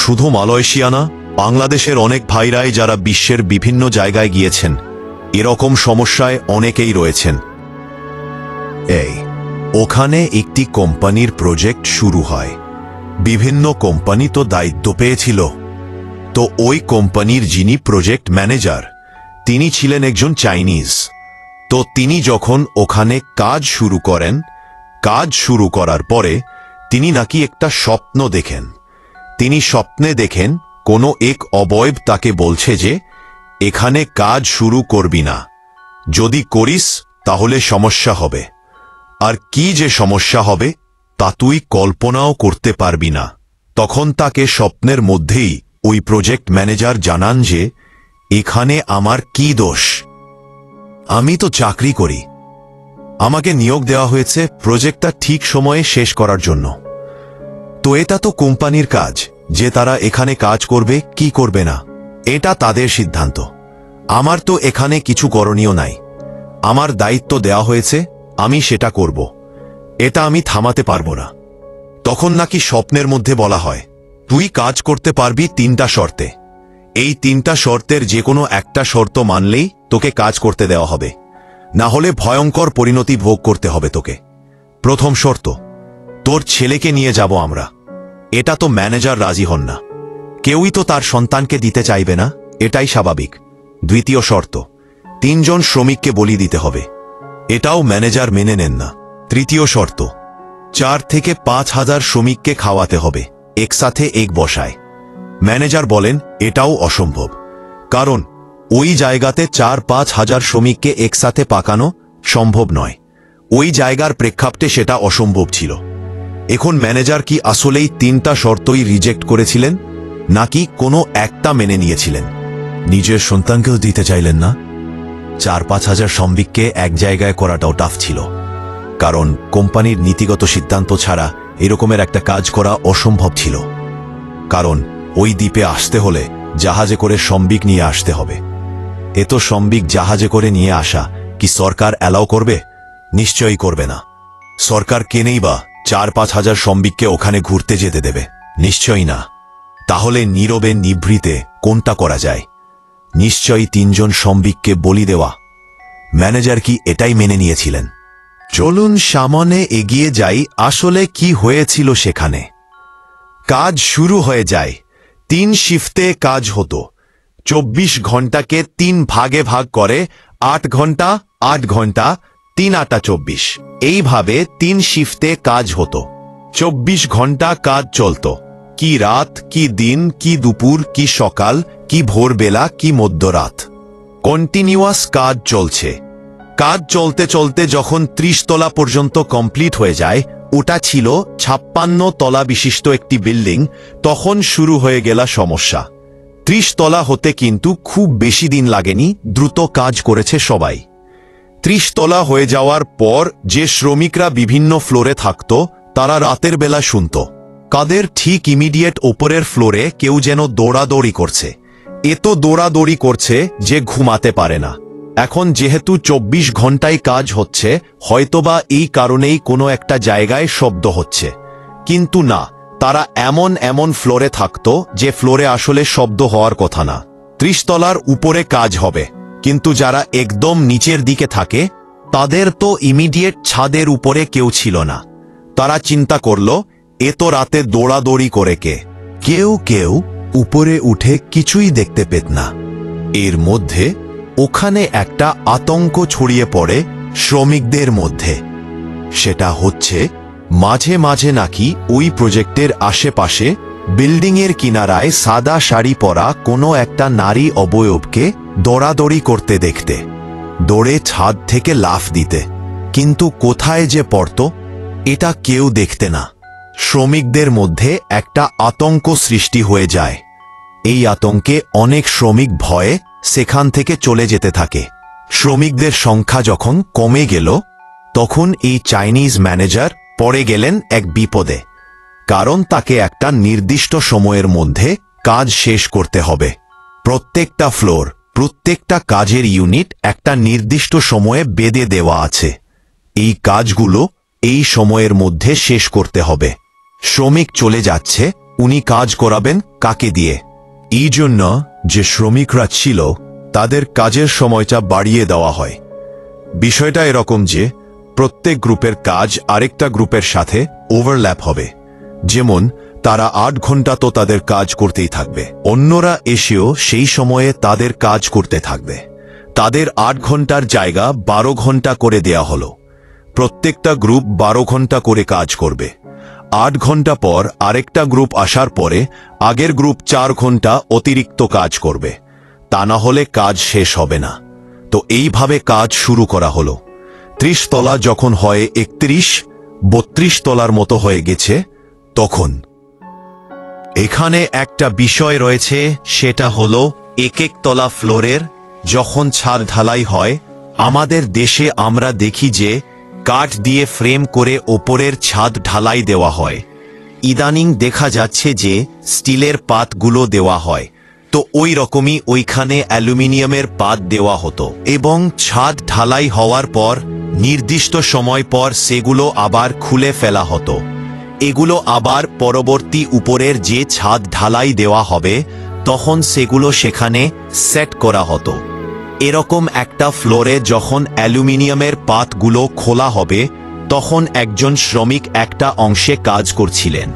শুধু মালয়েশিয়া না, বাংলাদেশের অনেক ভাইরাই যারা বিশ্বের বিভিন্ন জায়গায় গিয়েছেন, এরকম সমস্যায় অনেকেই রয়েছেন। ওখানে একটি কোম্পানির প্রজেক্ট শুরু হয়। বিভিন্ন কোম্পানি তো দায়িত্ব পেয়েছিল। তো ওই কোম্পানির যিনি প্রজেক্ট ম্যানেজার তিনি ছিলেন একজন চাইনিজ। তো তিনি যখন ওখানে কাজ শুরু করেন, কাজ শুরু করার পরে তিনি নাকি একটা স্বপ্ন দেখেন। তিনি স্বপ্নে দেখেন কোনো এক অবয়ব তাকে বলছে যে এখানে কাজ শুরু করবি না, যদি করিস তাহলে সমস্যা হবে। আর কি যে সমস্যা হবে তা তুই কল্পনাও করতে পারবি না। তখন তাকে স্বপ্নের মধ্যেই ওই প্রজেক্ট ম্যানেজার জানান যে এখানে আমার কি দোষ, আমি তো চাকরি করি, আমাকে নিয়োগ দেওয়া হয়েছে প্রজেক্টটা ঠিক সময়ে শেষ করার জন্য। তো এটা তো কোম্পানির কাজ যে তারা এখানে কাজ করবে কি করবে না, এটা তাদের সিদ্ধান্ত। আমার তো এখানে কিছু করণীয় নাই। আমার দায়িত্ব দেওয়া হয়েছে, আমি সেটা করব, এটা আমি থামাতে পারবো না। তখন নাকি স্বপ্নের মধ্যে বলা হয় তুই কাজ করতে পারবি 3টা শর্তে। এই 3টা শর্তের যে কোনো একটা শর্ত মানলেই তোকে কাজ করতে দেওয়া হবে, না হলে ভয়ঙ্কর পরিণতি ভোগ করতে হবে তোকে। প্রথম শর্ত, তোর ছেলেকে নিয়ে যাব আমরা। এটা তো ম্যানেজার রাজি হন না, কেউই তো তার সন্তানকে দিতে চাইবে না, এটাই স্বাভাবিক। দ্বিতীয় শর্ত, 3 জন শ্রমিককে বলি দিতে হবে, এটাও ম্যানেজার মেনে নেন না। তৃতীয় শর্ত, 4 থেকে 5 হাজার শ্রমিককে খাওয়াতে হবে একসাথে এক বসায়। ম্যানেজার বলেন এটাও অসম্ভব, কারণ ওই জায়গাতে 4-5 হাজার শ্রমিককে একসাথে পাকানো সম্ভব নয়। ওই জায়গার প্রেক্ষাপটে সেটা অসম্ভব ছিল। এখন ম্যানেজার কি আসলেই 3টা শর্তই রিজেক্ট করেছিলেন, নাকি কোনো একটা মেনে নিয়েছিলেন? নিজের সন্তানকেও দিতে চাইলেন না। 4-5 হাজার শ্রমিককে এক জায়গায় করাটাও টাফ ছিল, কারণ কোম্পানির নীতিগত সিদ্ধান্ত ছাড়া এরকমের একটা কাজ করা অসম্ভব ছিল। কারণ ওই দ্বীপে আসতে হলে জাহাজে করে শ্রমিক নিয়ে আসতে হবে। এত শ্রমিক জাহাজে করে নিয়ে আসা কি সরকার অ্যালাউ করবে? নিশ্চয়ই করবে না। সরকার কেনেই বা 4-5 হাজার শ্রমিককে ওখানে ঘুরতে যেতে দেবে? নিশ্চয়ই না। তাহলে নীরবে নিভৃতে কোনটা করা যায়? নিশ্চয়ই 3 জন শ্রমিককে বলি দেওয়া। ম্যানেজার কি এটাই মেনে নিয়েছিলেন? চলুন সামনে এগিয়ে যাই। আসলে কি হয়েছিল সেখানে? কাজ শুরু হয়ে যায়। 3 শিফটে কাজ হতো। 24 ঘন্টাকে 3 ভাগে ভাগ করে 8 ঘন্টা 8 ঘন্টা 3 8 24, এইভাবে 3 শিফটে কাজ হতো। 24 ঘন্টা কাজ চলত। কি রাত, কি দিন, কি দুপুর, কি সকাল, কি ভোরবেলা, কি মধ্যরাত, কন্টিনিউয়াস কাজ চলছে। কাজ চলতে চলতে যখন 30 তলা পর্যন্ত কমপ্লিট হয়ে যায়, ওটা ছিল 56 তলা বিশিষ্ট একটি বিল্ডিং, তখন শুরু হয়ে গেল সমস্যা। 30 তলা হতে কিন্তু খুব বেশি দিন লাগেনি, দ্রুত কাজ করেছে সবাই। 30 তলা হয়ে যাওয়ার পর যে শ্রমিকরা বিভিন্ন ফ্লোরে থাকত, তারা রাতের বেলা শুনত কাদের ঠিক ইমিডিয়েট ওপরের ফ্লোরে কেউ যেন দৌড়াদৌড়ি করছে। এত দৌড়াদৌড়ি করছে যে ঘুমাতে পারে না। এখন যেহেতু 24 ঘন্টায় কাজ হচ্ছে, হয়তোবা এই কারণেই কোনো একটা জায়গায় শব্দ হচ্ছে। কিন্তু না, তারা এমন এমন ফ্লোরে থাকত যে ফ্লোরে আসলে শব্দ হওয়ার কথা না। 30 তলার উপরে কাজ হবে, কিন্তু যারা একদম নিচের দিকে থাকে তাদের তো ইমিডিয়েট ছাদের উপরে কেউ ছিল না। তারা চিন্তা করল, এত রাতে দৌড়াদৌড়ি করে কে? কেউ কেউ উপরে উঠে কিছুই দেখতে পেত না। এর মধ্যে ওখানে একটা আতঙ্ক ছড়িয়ে পড়ে শ্রমিকদের মধ্যে। সেটা হচ্ছে মাঝে মাঝে নাকি ওই প্রজেক্টের আশেপাশে বিল্ডিংয়ের কিনারায় সাদা শাড়ি পরা কোনো একটা নারী অবয়বকে দৌড়াদৌড়ি করতে দেখতে, দৌড়ে ছাদ থেকে লাফ দিতে। কিন্তু কোথায় যে পড়ত এটা কেউ দেখতে না। শ্রমিকদের মধ্যে একটা আতঙ্ক সৃষ্টি হয়ে যায়। এই আতঙ্কে অনেক শ্রমিক ভয়ে সেখান থেকে চলে যেতে থাকে। শ্রমিকদের সংখ্যা যখন কমে গেল, তখন এই চাইনিজ ম্যানেজার পড়ে গেলেন এক বিপদে। কারণ তাকে একটা নির্দিষ্ট সময়ের মধ্যে কাজ শেষ করতে হবে। প্রত্যেকটা ফ্লোর, প্রত্যেকটা কাজের ইউনিট একটা নির্দিষ্ট সময়ে বেঁধে দেওয়া আছে। এই কাজগুলো এই সময়ের মধ্যে শেষ করতে হবে। শ্রমিক চলে যাচ্ছে, উনি কাজ করাবেন কাকে দিয়ে? এই জন্য যে শ্রমিকরা ছিল তাদের কাজের সময়টা বাড়িয়ে দেওয়া হয়। বিষয়টা এরকম যে প্রত্যেক গ্রুপের কাজ আরেকটা গ্রুপের সাথে ওভারল্যাপ হবে। যেমন তারা 8 ঘন্টা তো তাদের কাজ করতেই থাকবে, অন্যরা এসেও সেই সময়ে তাদের কাজ করতে থাকবে। তাদের 8 ঘন্টার জায়গা 12 ঘন্টা করে দেয়া হলো। প্রত্যেকটা গ্রুপ 12 ঘন্টা করে কাজ করবে। 8 ঘন্টা পর আরেকটা গ্রুপ আসার পরে আগের গ্রুপ 4 ঘন্টা অতিরিক্ত কাজ করবে, তা না হলে কাজ শেষ হবে না। তো এইভাবে কাজ শুরু করা হলো। 30 তলা যখন হয় 31-32 তলার মতো হয়ে গেছে, তখন এখানে একটা বিষয় রয়েছে, সেটা হলো এক এক তলা ফ্লোরের যখন ছাদ ঢালাই হয়, আমাদের দেশে আমরা দেখি যে কাঠ দিয়ে ফ্রেম করে ওপরের ছাদ ঢালাই দেওয়া হয়। ইদানিং দেখা যাচ্ছে যে স্টিলের পাতগুলো দেওয়া হয়। তো ওই রকমই ওইখানে অ্যালুমিনিয়ামের পাত দেওয়া হতো, এবং ছাদ ঢালাই হওয়ার পর নির্দিষ্ট সময় পর সেগুলো আবার খুলে ফেলা হতো। এগুলো আবার পরবর্তী উপরের যে ছাদ ঢালাই দেওয়া হবে তখন সেগুলো সেখানে সেট করা হতো। এরকম একটা ফ্লোরে যখন অ্যালুমিনিয়ামের পাতগুলো খোলা হবে, তখন একজন শ্রমিক একটা অংশে কাজ করছিলেন।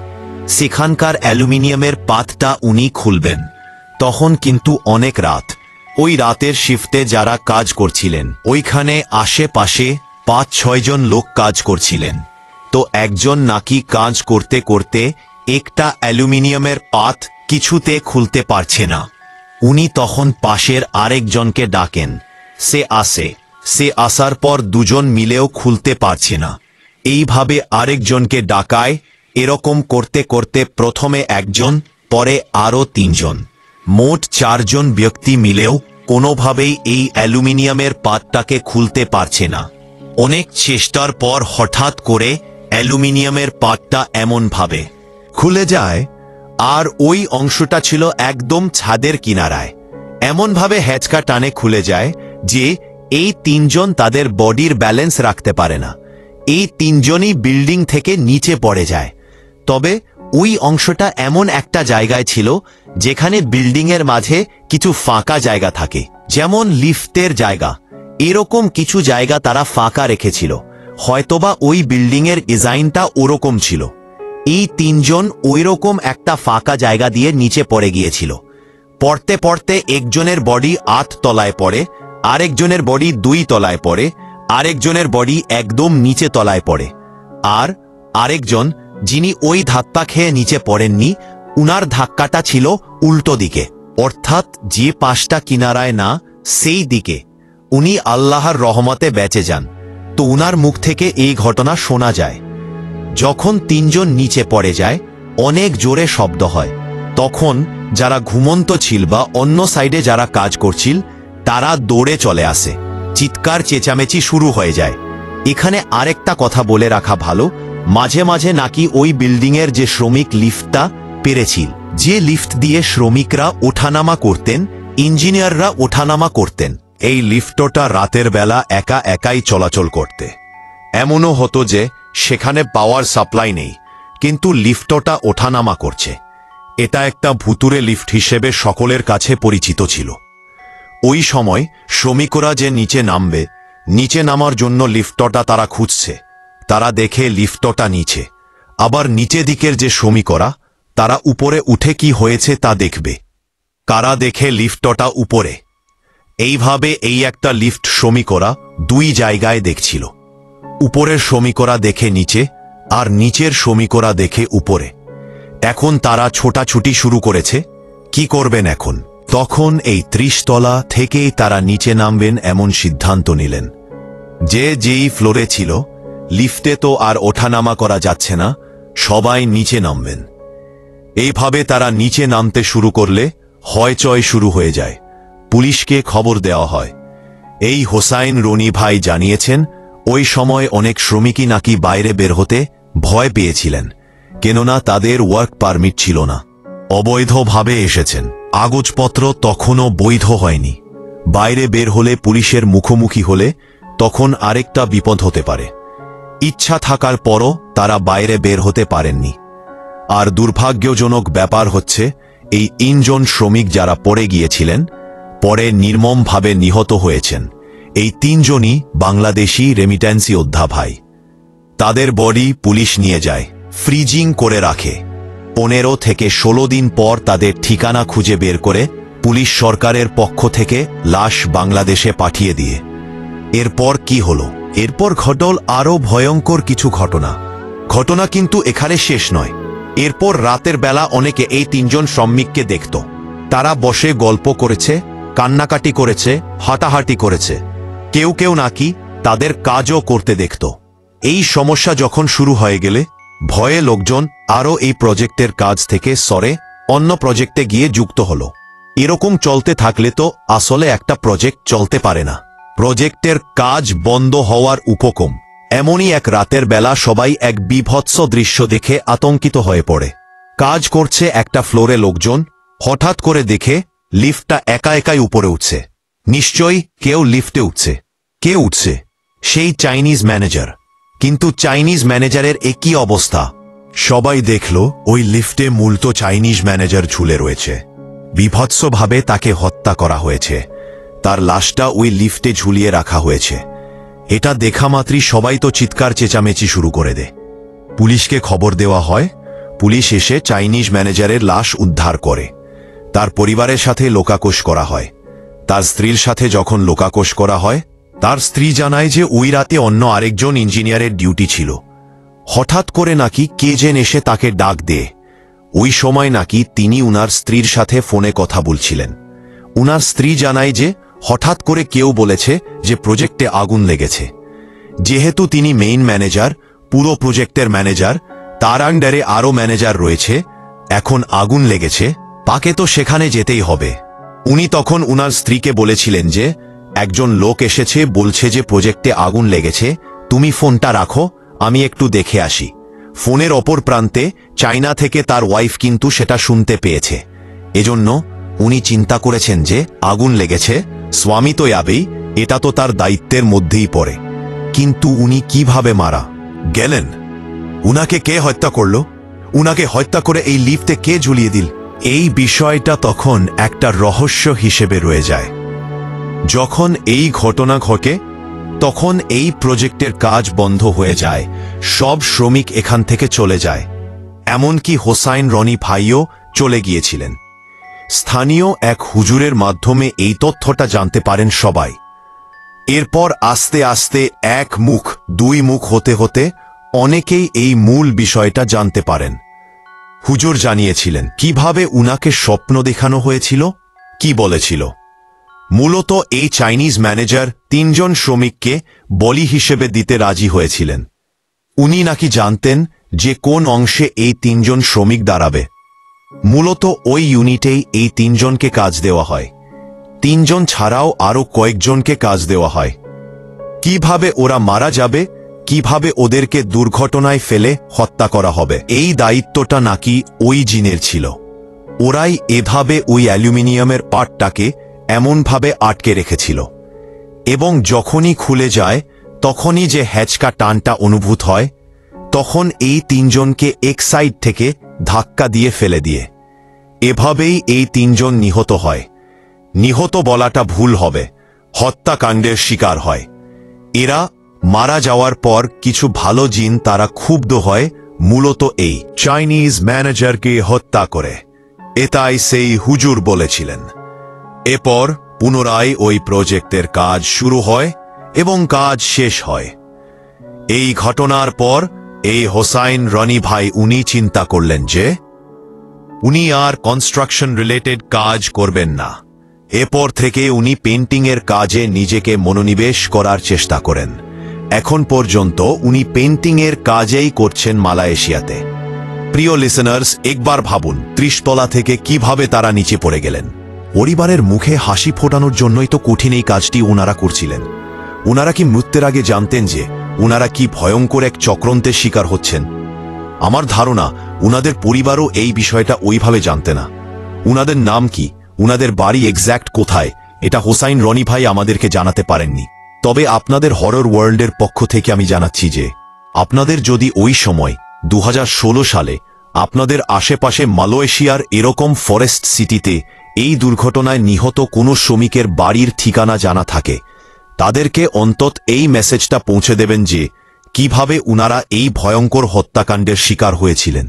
সেখানকার অ্যালুমিনিয়ামের পাতটা উনি খুলবেন। তখন কিন্তু অনেক রাত। ওই রাতের শিফটে যারা কাজ করছিলেন, ওইখানে আশেপাশে 5-6 জন লোক কাজ করছিলেন। তো একজন নাকি কাজ করতে করতে একটা অ্যালুমিনিয়ামের পাত কিছুতে খুলতে পারছে না। উনি তখন পাশের আরেকজনকে ডাকেন। সে আসে। সে আসার পর দুজন মিলেও খুলতে পারছে না। এইভাবে আরেকজনকে ডাকায়। এরকম করতে করতে প্রথমে একজন, পরে আরও 3 জন, মোট 4 জন ব্যক্তি মিলেও কোনোভাবেই এই অ্যালুমিনিয়ামের পাতটাকে খুলতে পারছে না। অনেক চেষ্টার পর হঠাৎ করে অ্যালুমিনিয়ামের পাতটা এমনভাবে খুলে যায়, আর ওই অংশটা ছিল একদম ছাদের কিনারায়। এমনভাবে হ্যাচকা টানে খুলে যায় যে এই 3 জন তাদের বডির ব্যালেন্স রাখতে পারে না। এই 3 জনই বিল্ডিং থেকে নিচে পড়ে যায়। তবে ওই অংশটা এমন একটা জায়গায় ছিল যেখানে বিল্ডিংয়ের মাঝে কিছু ফাঁকা জায়গা থাকে, যেমন লিফটের জায়গা। এরকম কিছু জায়গা তারা ফাঁকা রেখেছিল। হয়তোবা ওই বিল্ডিংয়ের ডিজাইনটা ওরকম ছিল। এই 3 জন ওইরকম একটা ফাঁকা জায়গা দিয়ে নিচে পড়ে গিয়েছিল। পড়তে পড়তে একজনের বডি 8 তলায় পড়ে, আরেকজনের বডি 2 তলায় পড়ে, আরেকজনের বডি একদম নিচে তলায় পড়ে। আর আরেকজন, যিনি ওই ধাক্কা খেয়ে নিচে পড়েননি, উনার ধাক্কাটা ছিল উল্টো দিকে, অর্থাৎ যে পাশটা কিনারায় না সেই দিকে। উনি আল্লাহর রহমতে বেঁচে যান। তো উনার মুখ থেকে এই ঘটনা শোনা যায়। যখন 3 জন নিচে পড়ে যায়, অনেক জোরে শব্দ হয়। তখন যারা ঘুমন্ত ছিল বা অন্য সাইডে যারা কাজ করছিল, তারা দৌড়ে চলে আসে। চিৎকার চেঁচামেচি শুরু হয়ে যায়। এখানে আরেকটা কথা বলে রাখা ভালো, মাঝে মাঝে নাকি ওই বিল্ডিংয়ের যে শ্রমিক লিফটটা পেরেছিল, যে লিফট দিয়ে শ্রমিকরা ওঠানামা করতেন, ইঞ্জিনিয়াররা ওঠানামা করতেন, এই লিফটটা রাতের বেলা একা একাই চলাচল করতে। এমনও হতো যে সেখানে পাওয়ার সাপ্লাই নেই, কিন্তু লিফটটা ওঠানামা করছে। এটা একটা ভুতুরে লিফট হিসেবে সকলের কাছে পরিচিত ছিল। ওই সময় শ্রমিকরা যে নিচে নামবে, নিচে নামার জন্য লিফটটা তারা খুঁজছে। তারা দেখে লিফটটা নিচে। আবার নিচে দিকের যে শ্রমিকরা, তারা উপরে উঠে কি হয়েছে তা দেখবে। কারা দেখে লিফটটা উপরে। এইভাবে এই একটা লিফট শ্রমিকরা 2 জায়গায় দেখছিল। উপরের শ্রমিকরা দেখে নিচে, আর নিচের শ্রমিকরা দেখে উপরে। এখন তারা ছোটাছুটি শুরু করেছে। কি করবেন এখন? তখন এই 30 তলা থেকেই তারা নিচে নামবেন এমন সিদ্ধান্ত নিলেন। যেই ফ্লোরে ছিল, লিফটে তো আর ওঠানামা করা যাচ্ছে না, সবাই নিচে নামবেন। এইভাবে তারা নিচে নামতে শুরু করলে হইচই শুরু হয়ে যায়। পুলিশকে খবর দেওয়া হয়। এই হোসাইন রনি ভাই জানিয়েছেন, ওই সময় অনেক শ্রমিকই নাকি বাইরে বের হতে ভয় পেয়েছিলেন, কেননা তাদের ওয়ার্ক পারমিট ছিল না। অবৈধভাবে এসেছেন, কাগজপত্র তখনও বৈধ হয়নি। বাইরে বের হলে, পুলিশের মুখোমুখি হলে তখন আরেকটা বিপদ হতে পারে। ইচ্ছা থাকার পরও তারা বাইরে বের হতে পারেননি। আর দুর্ভাগ্যজনক ব্যাপার হচ্ছে, এই 3 জন শ্রমিক যারা পড়ে গিয়েছিলেন, পরে নির্মমভাবে নিহত হয়েছেন। এই 3 জনই বাংলাদেশি রেমিট্যান্সি যোদ্ধা ভাই। তাদের বডি পুলিশ নিয়ে যায়, ফ্রিজিং করে রাখে। 15 থেকে 16 দিন পর তাদের ঠিকানা খুঁজে বের করে পুলিশ সরকারের পক্ষ থেকে লাশ বাংলাদেশে পাঠিয়ে দিয়ে। এরপর কি হলো? এরপর ঘটল আরও ভয়ঙ্কর কিছু ঘটনা কিন্তু এখানে শেষ নয়। এরপর রাতের বেলা অনেকে এই 3 জন শ্রমিককে দেখত। তারা বসে গল্প করেছে, কান্নাকাটি করেছে, হাঁটাহাঁটি করেছে। কেউ কেউ নাকি তাদের কাজও করতে দেখত। এই সমস্যা যখন শুরু হয়ে গেলে, ভয়ে লোকজন আরও এই প্রজেক্টের কাজ থেকে সরে অন্য প্রজেক্টে গিয়ে যুক্ত হলো। এরকম চলতে থাকলে তো আসলে একটা প্রজেক্ট চলতে পারে না। প্রজেক্টের কাজ বন্ধ হওয়ার উপক্রম। এমনই এক রাতের বেলা সবাই এক বিভৎস দৃশ্য দেখে আতঙ্কিত হয়ে পড়ে। কাজ করছে একটা ফ্লোরে লোকজন, হঠাৎ করে দেখে লিফটটা একা একাই উপরে উঠছে। নিশ্চয়ই কেউ লিফটে উঠছে। কে উঠছে? সেই চাইনিজ ম্যানেজার। কিন্তু চাইনিজ ম্যানেজারের একই অবস্থা। সবাই দেখল ওই লিফটে মূলত চাইনিজ ম্যানেজার ঝুলে রয়েছে। বিভৎসভাবে তাকে হত্যা করা হয়েছে। তার লাশটা ওই লিফটে ঝুলিয়ে রাখা হয়েছে। এটা দেখা মাত্রই সবাই তো চিৎকার চেঁচামেচি শুরু করে দেয়। পুলিশকে খবর দেওয়া হয়। পুলিশ এসে চাইনিজ ম্যানেজারের লাশ উদ্ধার করে। তার পরিবারের সাথে লোকাকোষ করা হয়। তার স্ত্রীর সাথে যখন লোকাকোষ করা হয়, তার স্ত্রী জানায় যে ওই রাতে অন্য আরেকজন ইঞ্জিনিয়ারের ডিউটি ছিল। হঠাৎ করে নাকি কে যেন এসে তাকে ডাক দেয়। ওই সময় নাকি তিনি উনার স্ত্রীর সাথে ফোনে কথা বলছিলেন। উনার স্ত্রী জানায় যে হঠাৎ করে কেউ বলেছে যে প্রজেক্টে আগুন লেগেছে। যেহেতু তিনি মেইন ম্যানেজার, পুরো প্রজেক্টের ম্যানেজার, তার আন্ডারে আরও ম্যানেজার রয়েছে, এখন আগুন লেগেছে, তাকে তো সেখানে যেতেই হবে। উনি তখন উনার স্ত্রীকে বলেছিলেন যে একজন লোক এসেছে, বলছে যে প্রজেক্টে আগুন লেগেছে, তুমি ফোনটা রাখো, আমি একটু দেখে আসি। ফোনের অপর প্রান্তে চায়না থেকে তার ওয়াইফ কিন্তু সেটা শুনতে পেয়েছে। এজন্য উনি চিন্তা করেছেন যে আগুন লেগেছে, স্বামী তো যাবেই, এটা তো তার দায়িত্বের মধ্যেই পড়ে। কিন্তু উনি কিভাবে মারা গেলেন? উনাকে কে হত্যা করল? উনাকে হত্যা করে এই লিফটে কে ঝুলিয়ে দিল? এই বিষয়টা তখন একটা রহস্য হিসেবে রয়ে যায়। যখন এই ঘটনা ঘটে তখন এই প্রজেক্টের কাজ বন্ধ হয়ে যায়, সব শ্রমিক এখান থেকে চলে যায়, এমনকি হোসাইন রনি ভাইও চলে গিয়েছিলেন। স্থানীয় এক হুজুরের মাধ্যমে এই তথ্যটা জানতে পারেন সবাই। এরপর আস্তে আস্তে এক মুখ দুই মুখ হতে হতে অনেকেই এই মূল বিষয়টা জানতে পারেন। হুজুর জানিয়েছিলেন কিভাবে উনাকে স্বপ্ন দেখানো হয়েছিল, কি বলেছিল। মূলত এই চাইনিজ ম্যানেজার 3 জন শ্রমিককে বলি হিসেবে দিতে রাজি হয়েছিলেন। উনি নাকি জানতেন যে কোন অংশে এই 3 জন শ্রমিক দাঁড়াবে। মূলত ওই ইউনিটেই এই 3 জনকে কাজ দেওয়া হয়। 3 জন ছাড়াও আরও কয়েকজনকে কাজ দেওয়া হয়। কিভাবে ওরা মারা যাবে, কিভাবে ওদেরকে দুর্ঘটনায় ফেলে হত্যা করা হবে, এই দায়িত্বটা নাকি ওই জিনের ছিল। ওরাই এভাবে ওই অ্যালুমিনিয়ামের পার্টটাকে এমনভাবে আটকে রেখেছিল, এবং যখনই খুলে যায় তখনই যে হ্যাচকা টানটা অনুভূত হয়, তখন এই 3 জনকে এক সাইড থেকে ধাক্কা দিয়ে ফেলে দিয়ে এভাবেই এই 3 জন নিহত হয়। নিহত বলাটা ভুল হবে, হত্যাকাণ্ডের শিকার হয়। এরা মারা যাওয়ার পর কিছু ভালো জিন তারা ক্ষুব্ধ হয় মূলত এই চাইনিজ ম্যানেজারকে হত্যা করে, এটাই সেই হুজুর বলেছিলেন। এরপর পুনরায় ওই প্রজেক্টের কাজ শুরু হয় এবং কাজ শেষ হয়। এই ঘটনার পর এই হোসাইন রনি ভাই উনি চিন্তা করলেন যে উনি আর কনস্ট্রাকশন রিলেটেড কাজ করবেন না। এরপর থেকে উনি পেন্টিংয়ের কাজে নিজেকে মনোনিবেশ করার চেষ্টা করেন। এখন পর্যন্ত উনি পেন্টিংয়ের কাজেই করছেন মালয়েশিয়াতে। প্রিয় লিসেনার্স, একবার ভাবুন 30 তলা থেকে কিভাবে তারা নিচে পড়ে গেলেন। পরিবারের মুখে হাসি ফোটানোর জন্যই তো কঠিন এই কাজটি ওনারা করছিলেন। ওনারা কি মৃত্যুর আগে জানতেন যে ওনারা কি ভয়ঙ্কর এক চক্রান্তের শিকার হচ্ছেন? আমার ধারণা উনাদের পরিবারও এই বিষয়টা ওইভাবে জানতে না। উনাদের নাম কি, উনাদের বাড়ি এক্স্যাক্ট কোথায়, এটা হোসাইন রনি ভাই আমাদেরকে জানাতে পারেননি। তবে আপনাদের হরর ওয়ার্ল্ডের পক্ষ থেকে আমি জানাচ্ছি যে আপনাদের যদি ওই সময় 2016 সালে আপনাদের আশেপাশে মালয়েশিয়ার এরকম ফরেস্ট সিটিতে এই দুর্ঘটনায় নিহত কোনো শ্রমিকের বাড়ির ঠিকানা জানা থাকে, তাদেরকে অন্তত এই মেসেজটা পৌঁছে দেবেন যে কিভাবে উনারা এই ভয়ঙ্কর হত্যাকাণ্ডের শিকার হয়েছিলেন।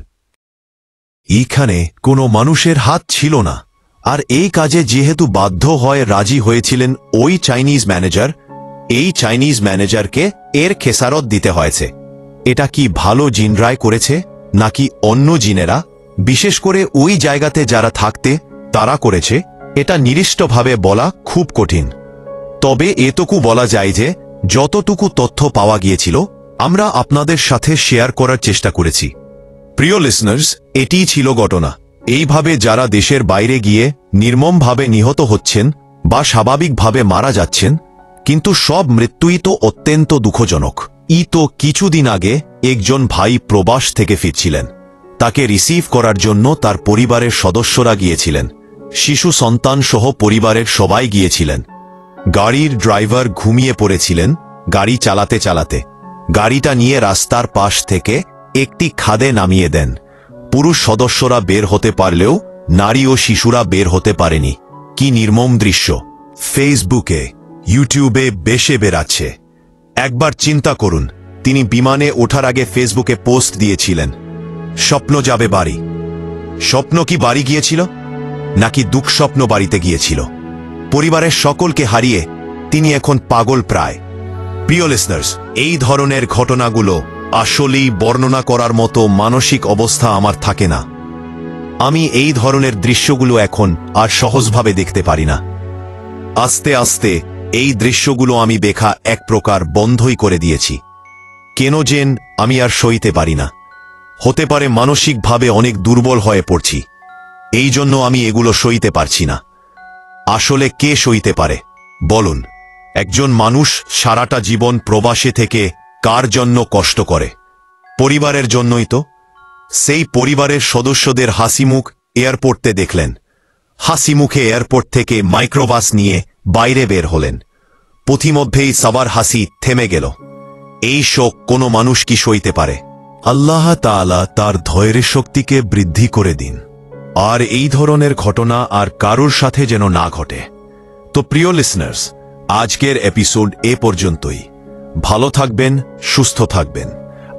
এইখানে কোনো মানুষের হাত ছিল না, আর এই কাজে যেহেতু বাধ্য হয়ে রাজি হয়েছিলেন ওই চাইনিজ ম্যানেজার, এই চাইনিজ ম্যানেজারকে এর খেসারত দিতে হয়েছে। এটা কি ভালো জিনরাই করেছে নাকি অন্য জিনেরা, বিশেষ করে ওই জায়গাতে যারা থাকতে তারা করেছে, এটা নির্দিষ্টভাবে বলা খুব কঠিন। তবে এটুকু বলা যায় যে যতটুকু তথ্য পাওয়া গিয়েছিল আমরা আপনাদের সাথে শেয়ার করার চেষ্টা করেছি। প্রিয় লিসনার্স, এটিই ছিল ঘটনা। এইভাবে যারা দেশের বাইরে গিয়ে নির্মমভাবে নিহত হচ্ছেন বা স্বাভাবিকভাবে মারা যাচ্ছেন, কিন্তু সব মৃত্যুই তো অত্যন্ত দুঃখজনক। তো কিছুদিন আগে একজন ভাই প্রবাস থেকে ফিরছিলেন। তাকে রিসিভ করার জন্য তার পরিবারের সদস্যরা গিয়েছিলেন, শিশু সন্তান সহ পরিবারের সবাই গিয়েছিলেন। গাড়ির ড্রাইভার ঘুমিয়ে পড়েছিলেন গাড়ি চালাতে চালাতে। গাড়িটা নিয়ে রাস্তার পাশ থেকে একটি খাদে নামিয়ে দেন। পুরুষ সদস্যরা বের হতে পারলেও নারী ও শিশুরা বের হতে পারেনি। কি নির্মম দৃশ্য ফেসবুকে, ইউটিউবে বেশে বেরাচ্ছে। একবার চিন্তা করুন, তিনি বিমানে ওঠার আগে ফেসবুকে পোস্ট দিয়েছিলেন, স্বপ্ন যাবে বাড়ি। স্বপ্ন কি বাড়ি গিয়েছিল নাকি দুঃস্বপ্ন বাড়িতে গিয়েছিল? পরিবারের সকলকে হারিয়ে তিনি এখন পাগল প্রায়। প্রিয় লিসনার্স, এই ধরনের ঘটনাগুলো আসলেই বর্ণনা করার মতো মানসিক অবস্থা আমার থাকে না। আমি এই ধরনের দৃশ্যগুলো এখন আর সহজভাবে দেখতে পারি না। আস্তে আস্তে এই দৃশ্যগুলো আমি দেখা এক প্রকার বন্ধই করে দিয়েছি। কেন যেন আমি আর সইতে পারি না। হতে পারে মানসিকভাবে অনেক দুর্বল হয়ে পড়ছি, এই জন্য আমি এগুলো সইতে পারছি না। আসলে কে সইতে পারে বলুন? একজন মানুষ সারাটা জীবন প্রবাসে থেকে কার জন্য কষ্ট করে? পরিবারের জন্যই তো। সেই পরিবারের সদস্যদের হাসিমুখ এয়ারপোর্টে দেখলেন, হাসি মুখে এয়ারপোর্ট থেকে মাইক্রোবাস নিয়ে বাইরে বের হলেন, পথিমধ্যেই সবার হাসি থেমে গেল। এই শোক কোনো মানুষ কি সইতে পারে? আল্লাহ তাআলা তার ধৈর্যের শক্তিকে বৃদ্ধি করে দিন, আর এই ধরনের ঘটনা আর কারোর সাথে যেন না ঘটে। তো প্রিয় লিসনার্স, আজকের এপিসোড এ পর্যন্তই। ভালো থাকবেন, সুস্থ থাকবেন।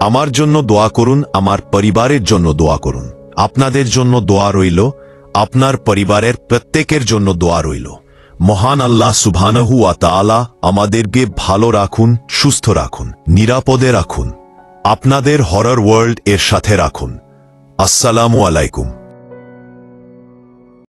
আমার জন্য দোয়া করুন, আমার পরিবারের জন্য দোয়া করুন। আপনাদের জন্য দোয়া রইল, আপনার পরিবারের প্রত্যেকের জন্য দোয়া রইল। মহান আল্লাহ সুবহানাহু ওয়া তাআলা আমাদেরকে ভালো রাখুন, সুস্থ রাখুন, নিরাপদে রাখুন, আপনাদের হরর ওয়ার্ল্ড এর সাথে রাখুন। আসসালামু আলাইকুম।